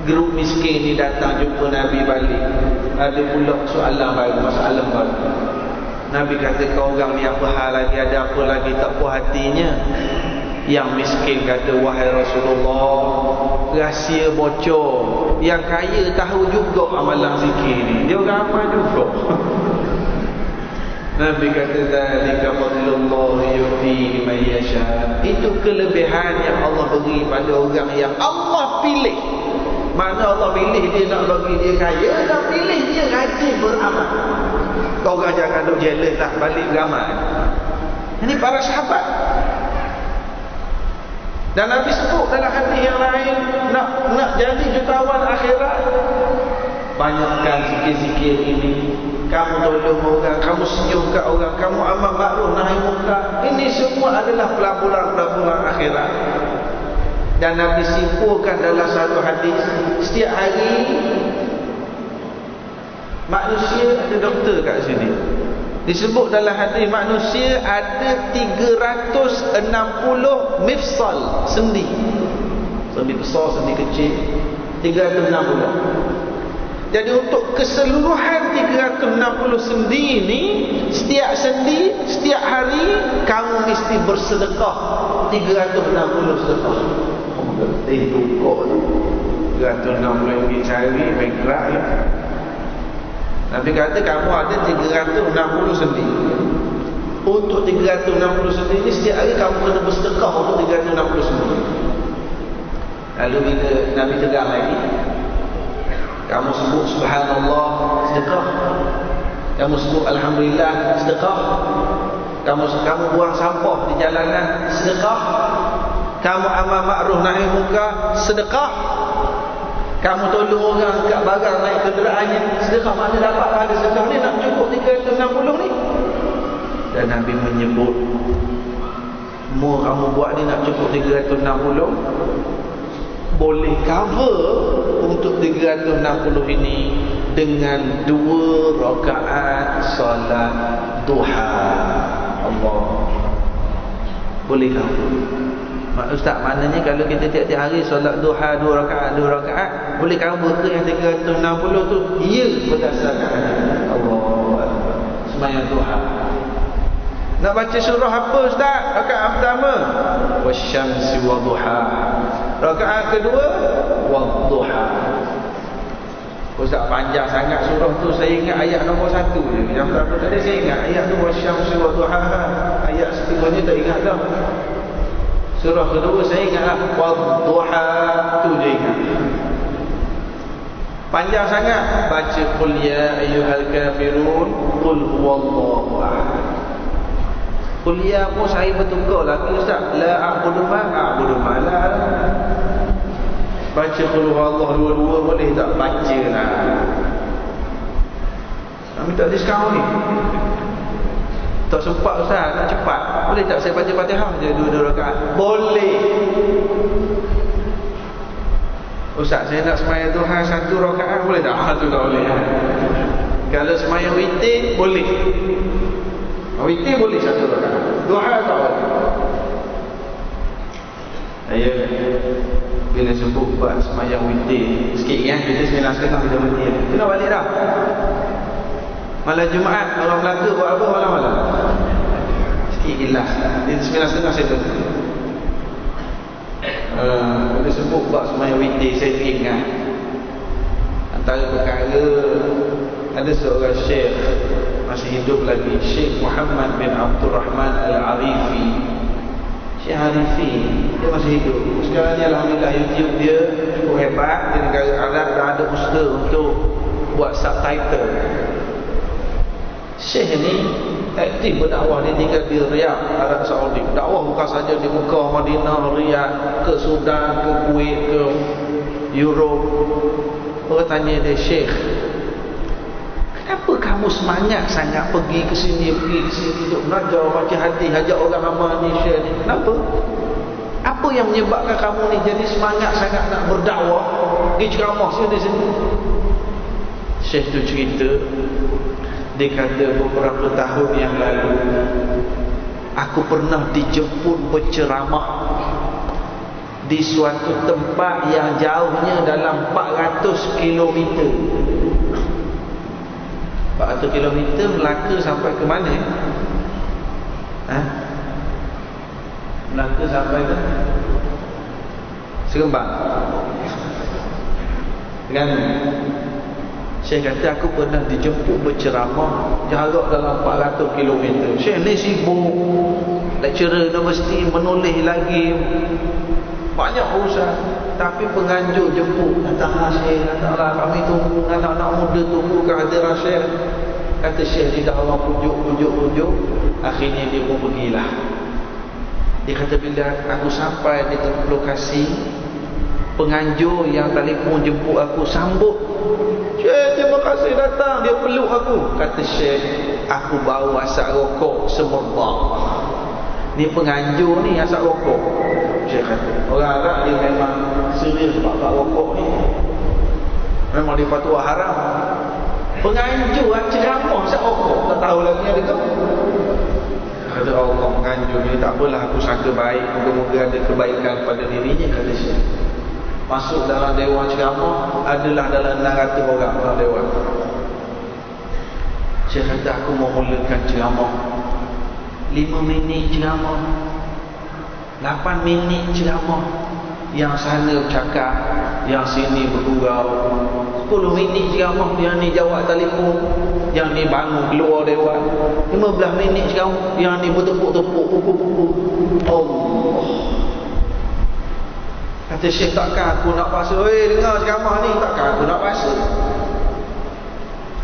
grup miskin ni datang jumpa Nabi balik. Ada pula soalan baru, masalah baru. Nabi kata, kau orang ni apa hal lagi, ada apa lagi tak puas hatinya? Yang miskin kata, wahai Rasulullah, rahsia bocor. Yang kaya tahu juga amalan zikir ni, dia orang amal juga. Nabi kata, zalika fadlullah yu'tihi man yasha. Itu kelebihan yang Allah beri pada orang yang Allah pilih. Mana Allah pilih dia nak bagi dia kaya, nak pilih dia rajin beramal. Kau orang jangan duk jealous lah balik beramal. Ini para sahabat. Dan Nabi sebut dalam hadis yang lain, nak jadi jutawan akhirat, banyakkan zikir-zikir ini. Kamu tolong orang, kamu senyum kat orang, kamu amal makruf nahi munkar. Ini semua adalah pelaburan-pelaburan akhirat. Dan Nabi simpulkan dalam satu hadis, setiap hari manusia, ada doktor kat sini, disebut dalam hadis, manusia ada 360 mifsal, sendi. Sendi besar, sendi kecil, 360. Jadi untuk keseluruhan 360 sendi ini, setiap sendi, setiap hari kamu mesti bersedekah 360 sedekah. Tukar 360 pergi cari bankrupt ya. Nabi kata kamu ada 360 sendi. Untuk 360 sendi ini setiap hari kamu kena bersedekah untuk 360 sendi. Lalu bila Nabi tegang lagi, kamu sebut subhanallah, sedekah. Kamu sebut alhamdulillah, sedekah. Kamu buang sampah di jalanan, sedekah. Kamu amal makruf nahi munkar, sedekah. Kamu tolong orang kat barang naik kenderaannya, sedekah. Mana dapat ada sedekah ni nak cukup 360 ni? Dan Nabi menyebut, mau kamu buat ni nak cukup 360, boleh cover untuk 360 ini dengan 2 rakaat solat duha. Allah, boleh cover. Ustaz, maknanya kalau kita tiap-tiap hari solat duha 2 rakaat, boleh cover ke yang 360 tu? Ya, berdasarkan Allah. Sembahyang duha. Nak baca surah apa Ustaz? Rakaat pertama, wasyamsi wa duha. Rakaat kedua, wa duha. Ustaz panjang sangat surah tu, saya ingat ayat nombor 1 je. Yang pertama tadi saya ingat ayat tu wasyamsi wa duhaha. Ayat seterusnya tak ingat dah. Surah kedua saya ingat lah wadduha tu je ingat. Panjang sangat. Baca qul ya ayyuhal kafirun qul huwallahu ahad. Qul ya pun saya bertukar lagi Ustaz. La a'budu ma la. Baca qul huwallahu dua-dua boleh tak? Baca lah. Nak minta diskaun ni. Tak sempat Ustaz, nak cepat. Boleh tak saya baca Fatihah je 2 rakaat? Boleh. Ustaz, saya nak sembahyang Tuhan 1 rakaat boleh tak? Tu tak boleh. Kalau sembahyang witir boleh. Witir boleh 1 rakaat. Duha tak boleh. Saya bila sebut buat sembahyang witir sikit kan, kita 9.30 kita mati. Kena balik dah. Malam Jumaat orang Melaka buat apa malam-malam? Sikit ikhlas. Di 9.30 saya tutup. Bila sebut buat sembahyang witir, saya ingat antara perkara, ada seorang syekh masih hidup lagi, Syekh Muhammad bin Abdul Rahman Al-Arifi. Syekh Arifi dia masih hidup. Sekarang ni alhamdulillah YouTube dia cukup hebat. Di negara Arab dah ada usaha untuk buat subtitle. Syekh ni aktif berdakwah. Dia tinggal di Riyadh, Arab Saudi. Dakwah bukan saja di Mekah, Madinah, Riyadh, ke Sudan, ke Kuwait, ke Europe. Orang tanya dia, Syekh, kenapa kamu semangat sangat pergi ke sini duduk belajar, baca hadis, ajak orang amal ni, share ni? Kenapa? Apa yang menyebabkan kamu ni jadi semangat sangat nak berdakwah, pergi ceramah sini sini? Syekh tu cerita, dia kata beberapa tahun yang lalu aku pernah dijemput berceramah di suatu tempat yang jauhnya dalam 400 km. 400 km Melaka sampai ke mana? Melaka sampai ke Seremban. Kan? Saya kata aku pernah dijemput berceramah jarak dalam 400 km. Syekh ni sibuk, lecturer universiti, menulis lagi, banyak urusan. Tapi penganjur jemput, datanglah Syekh, datanglah, kami tunggu, anak-anak muda tunggu kehadiran Syekh. Kata Syekh tidak, Allah pujuk. Akhirnya dia pun pergilah. Dia kata bila aku sampai di lokasi, penganjur yang telefon jemput aku sambut, Syekh terima kasih datang. Dia peluk aku. Kata Syekh, aku bau asap rokok semerbak. Ni penganjur ni asap rokok. Syekh kata orang Arab dia memang serius bab rokok ni, memang dia fatwa haram. Penganjur ceramah asap rokok, tak tahu lagi ada tu. Kata Allah, penganjur ni tak apalah, aku sangka baik, moga-moga ada kebaikan pada dirinya. Kata Syekh, masuk dalam dewan ceramah, adalah dalam 600 orang dalam dewan. Syekh kata aku mau mulakan ceramah, 5 minit ceramah, 8 minit ceramah, yang sana cakap, yang sini bergurau. 10 minit ceramah, yang ni jawab telefon, yang ni bangun keluar dewan. 15 minit ceramah, yang ni bertepuk-tepuk buku-buku. Allah. Kata Syekh, takkan aku nak puasa? Dengar ceramah ni, takkan aku nak puasa?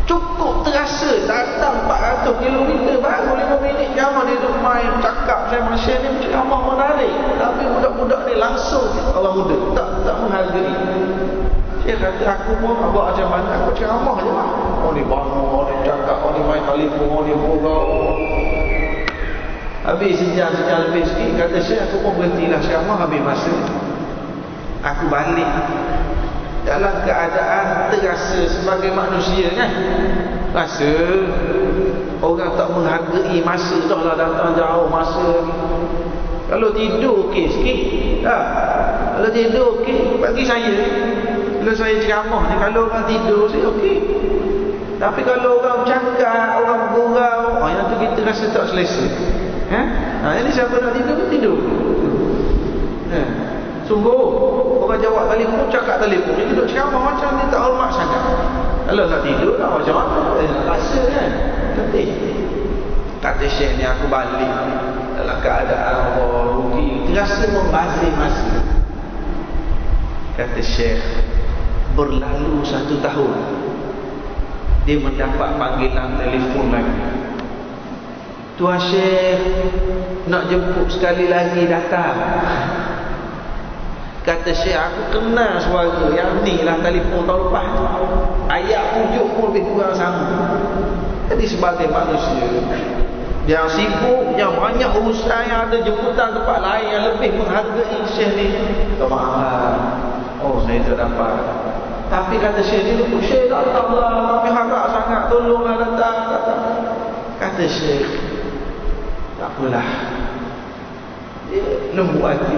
Cukup terasa datang 400 km baru 5 minit ceramah, dia duduk main cakap. Saya masih ni ceramah menarik, tapi budak-budak ni langsung orang muda tak menghargai. Syekh kata aku pun buat macam mana, aku ceramah je lah. Oh ni bangun, oh ni cakap, oh ni main telefon, oh ni bergurau. Habis sejam lebih sikit, kata Syekh aku pun berhentilah ceramah, habis masa. Aku balik dalam keadaan terasa sebagai manusia kan. Rasa orang tak menghargai masa, dah lah datang jauh masa lagi. Kalau tidur okey sikit tak? Kalau tidur okey, bagi saya, kalau saya ceramah ni, kalau orang tidur saya okey. Tapi kalau orang cakap, orang bergurau, yang tu kita rasa tak selesa. Jadi siapa nak tidur, tidur. Sungguh orang orang jawab telefon, cakap telefon, dia duduk ceramah macam dia tak hormat sangat. Kalau nak tidur nak macam mana? Nak rasa kan? Kata Syekh ni, aku balik dalam keadaan rugi, terasa membazir masa. Kata Syekh, berlalu 1 tahun, dia mendapat panggilan telefon lagi. Tuan Syekh nak jemput sekali lagi datang. Kata Syekh, aku kenal suara yang ni lah telefon tahun lepas. Ayat pujuk pun lebih kurang sama. Jadi sebagai manusia yang sibuk, yang banyak urusan, yang ada jemputan tempat lain yang lebih menghargai Syekh ni, tak maaf, oh saya tak dapat. Tapi kata Syekh ni, Syekh datanglah, kami harap sangat, tolonglah datang. Kata Syekh, tak apalah, dia lembut hati.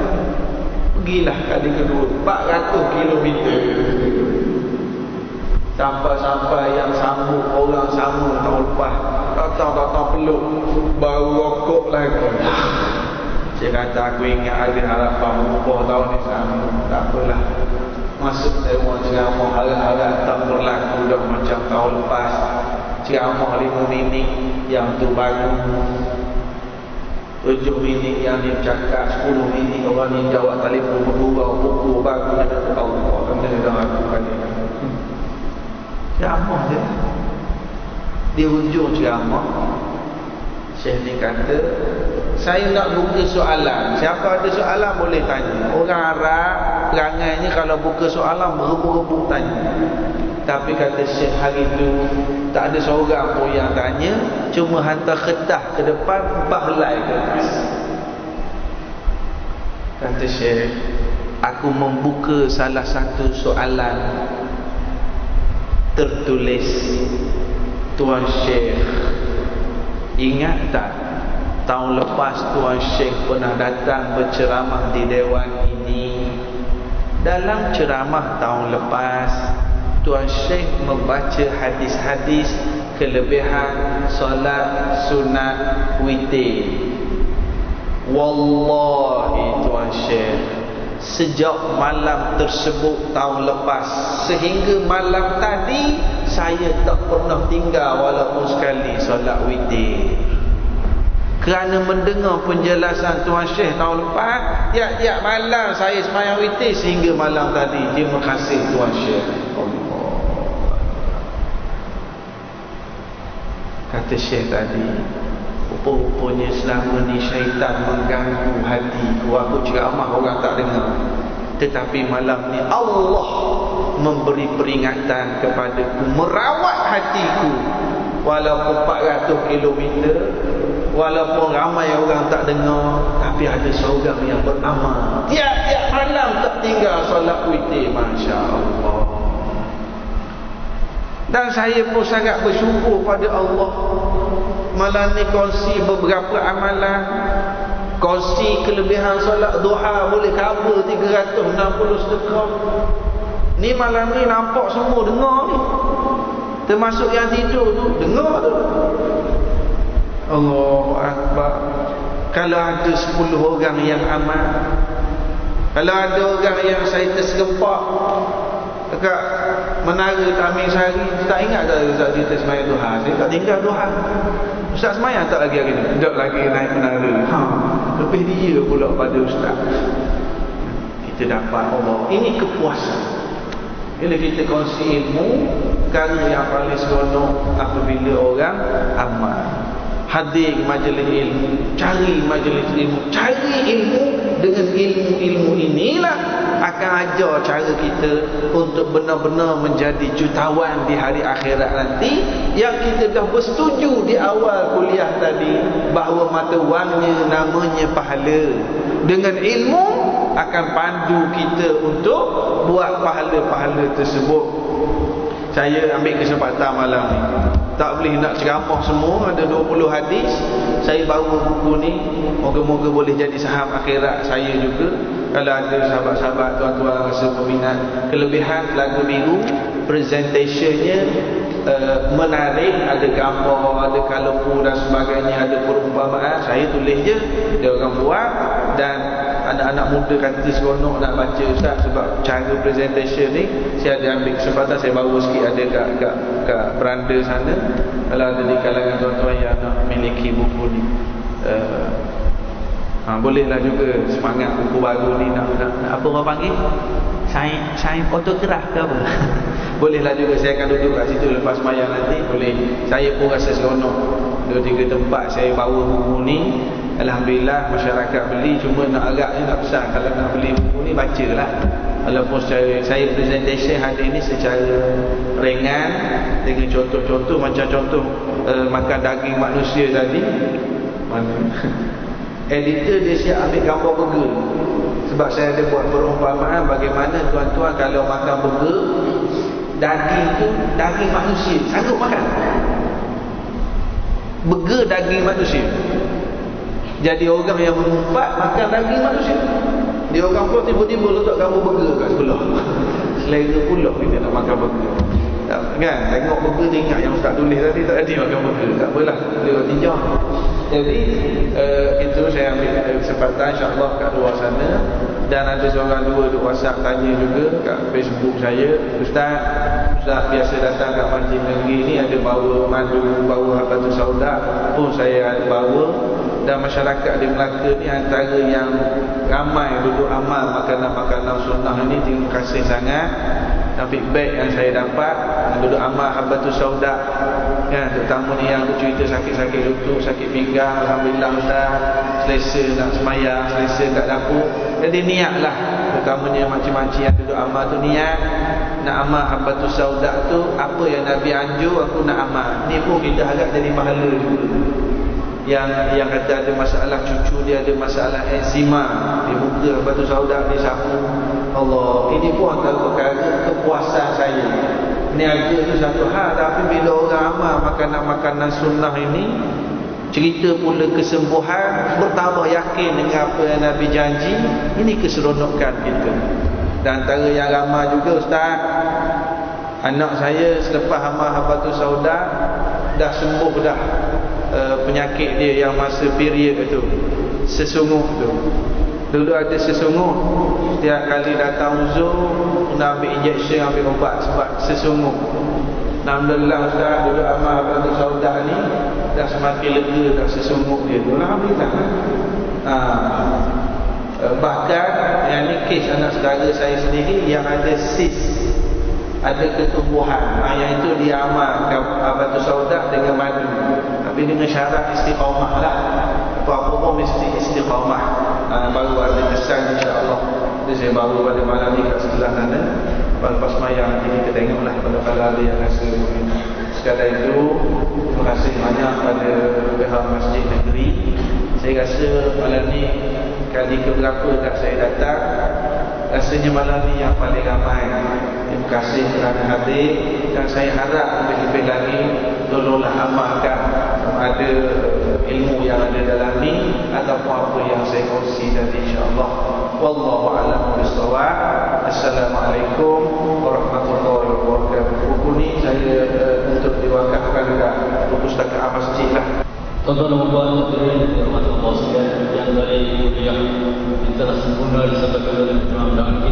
Pergilah kali kedua, 400 kilometer. Sampai-sampai yang sambut orang sama tahun lepas, datang peluk, baru rokok lagi. Saya kata, aku ingat ada harapan berubah tahun ni sama. Tak apalah, masuk tengok ceramah, harap-harap tak berlaku dah macam tahun lepas. Ceramah 5 minit yang tu baru, 7 minit yang dia cakap, 10 minit orang ni jawab telefon berdua, buku baru. Dia kata, Allah, kena dah aku kali ni. Ceramah je. Di hujung ceramah, Syekh ni kata, saya nak buka soalan. Siapa ada soalan boleh tanya. Orang Arab perangainya kalau buka soalan berebut-rebut tanya. Tapi kata Syekh hari tu tak ada seorang pun yang tanya, cuma hantar kertas ke depan, 4 helai kertas. Kata Syekh, aku membuka salah satu soalan tertulis, Tuan Syekh, ingat tak tahun lepas Tuan Syekh pernah datang berceramah di dewan ini? Dalam ceramah tahun lepas, Tuan Syekh membaca hadis-hadis kelebihan solat sunat witir. Wallahi Tuan Syekh, sejak malam tersebut tahun lepas sehingga malam tadi, saya tak pernah tinggal walaupun sekali solat witir. Kerana mendengar penjelasan Tuan Syekh tahun lepas, tiap-tiap malam saya sembahyang witir sehingga malam tadi. Terima kasih Tuan Syekh. Kata Syekh tadi, rupa-rupanya selama ni syaitan mengganggu hatiku. Aku ceramah orang tak dengar. Tetapi malam ni Allah memberi peringatan kepadaku, merawat hatiku. Walaupun 400 kilometer, walaupun ramai orang tak dengar, tapi ada seorang yang beramal, tiap-tiap malam tak tinggal solat witir. Masya Allah. Dan saya pun sangat bersyukur pada Allah. Malam ni kongsi beberapa amalan. Kongsi kelebihan solat duha, boleh cover 360 sedekah. Ni malam ni nampak semua dengar ni. Termasuk yang tidur tu, dengar tu. Allahu Akbar. Kalau ada 10 orang yang amal, kalau ada orang yang saya terserempak dekat menara Tamin Sari, tak ingat tak Ustaz cerita semayang duha? Saya tak tinggal duha. Ustaz semayang tak lagi hari ni? Tak lagi naik menara. Lebih dia pula pada Ustaz. Kita dapat Allah. Ini kepuasan. Bila kita kongsi ilmu, perkara yang paling seronok apabila orang amal. Hadir majlis ilmu, cari majlis ilmu, cari ilmu. Dengan ilmu inilah akan ajar cara kita untuk benar-benar menjadi jutawan di hari akhirat nanti. Yang kita dah bersetuju di awal kuliah tadi, bahawa mata wangnya namanya pahala. Dengan ilmu akan pandu kita untuk buat pahala-pahala tersebut. Saya ambil kesempatan malam ni, tak boleh nak ceramah semua, ada 20 hadis. Saya bawa buku ni, moga-moga boleh jadi saham akhirat saya juga. Kalau ada sahabat-sahabat, tuan-tuan rasa berminat, kelebihan Telaga Biru, presentationnya menarik, ada gambar, ada colourful dan sebagainya, ada perumpamaan. Saya tulis je, dia orang buat. Dan anak-anak muda kata seronok nak baca Ustaz, sebab cara presentation ni saya ada ambil kesempatan, saya bawa sikit ada kat beranda sana. Kalau ada di kalangan tuan-tuan yang nak memiliki buku ni, bolehlah juga semangat buku baru ni nak apa orang panggil, sign autograph ke apa. Bolehlah juga, saya akan duduk kat situ lepas sembahyang nanti, boleh. Saya pun rasa seronok 2-3 tempat saya bawa buku ni. Alhamdulillah masyarakat beli, cuma nak agaknya nak pesan, kalau nak beli buku ni bacalah. Walaupun saya presentation hari ni secara ringan dengan contoh-contoh, macam contoh makan daging manusia tadi. Mana editor dia siap ambil gambar burger, sebab saya ada buat perumpamaan bagaimana tuan-tuan kalau makan burger, daging tu daging manusia, sanggup makan burger daging manusia. Jadi orang yang berempat makan daging manusia, dia orang pula tiba-tiba letak gambar burger kat sebelah. Selera pula kita nak makan burger, kan? Tengok burger ni ingat yang Ustaz tulis tadi, tak ada makan burger, tak apalah, dia tinjau. Jadi itu saya ambil kesempatan insya-Allah kat luar sana. Dan ada seorang dua duk WhatsApp tanya juga kat Facebook saya, Ustaz biasa datang kat Masjid Negeri ni ada bawa madu, bawa Habatus Sauda pun saya ada bawa. Dan masyarakat di Melaka ni antara yang ramai duduk amal makanan-makanan sunnah ini. Terima kasih sangat feedback yang saya dapat, duduk amal Habatus Sauda, kan, terutama ni yang cerita sakit-sakit lutut, sakit pinggang. Alhamdulillah Ustaz, selesa nak semayang, selesa kat dapur. Jadi niatlah, terutamanya makcik-makcik yang duduk amal tu niat nak amal Habatus Sauda tu, apa yang Nabi anjur aku nak amal. Ni pun kita harap jadi pahala juga. Yang kata ada masalah cucu dia ada masalah eczema, dia buka Habatus Sauda, dia sapu. Allah, ini pun antara perkara kepuasan saya. Niaga tu satu hal, tapi bila orang amal makanan-makanan sunnah ini, cerita pula kesembuhan, bertambah yakin dengan apa yang Nabi janji, ini keseronokan kita. Dan antara yang ramai juga Ustaz, anak saya selepas amal Habatus Sauda dah sembuh dah penyakit dia yang masa period tu, sesungguh tu. Dulu ada sesungguh, setiap kali datang uzur nak ambil injection, ambil ubat sebab sesungguh. Alhamdulillah Ustaz, dulu amal Habatus Sauda ni dah semakin lega dah sesungguh dia tu. Alhamdulillah. Bahkan yang ni kes anak saudara saya sendiri yang ada sis, ada ketumbuhan, yang itu dia amal Habatus Sauda dengan madu, tapi dengan syarat istiqamah lah. Apa-apa pun mesti istiqamah. Baru ada kesan insya-Allah. Jadi saya baru pada malam ni kat sebelah sana. Lepas mayang nanti kita tengoklah kalau ada yang rasa begini. Sekadar itu, terima kasih banyak pada pihak Masjid Negeri. Saya rasa malam ni kali keberapa tak saya datang, rasanya malam ni yang paling ramai. Terima kasih kerana hadir, dan saya harap lebih-lebih lagi tolonglah amalkan ada ilmu yang ada dalam ni ataupun apa yang saya kongsi tadi insya-Allah. Wallahu a'lam bishawab. Assalamualaikum warahmatullahi wabarakatuh. Buku ni saya untuk diwakafkan dekat perpustakaan masjid lah. Tuan-tuan dan puan-puan yang dirahmati Allah sekalian, yang dari yang telah sempurna disampaikan oleh Imam Dawud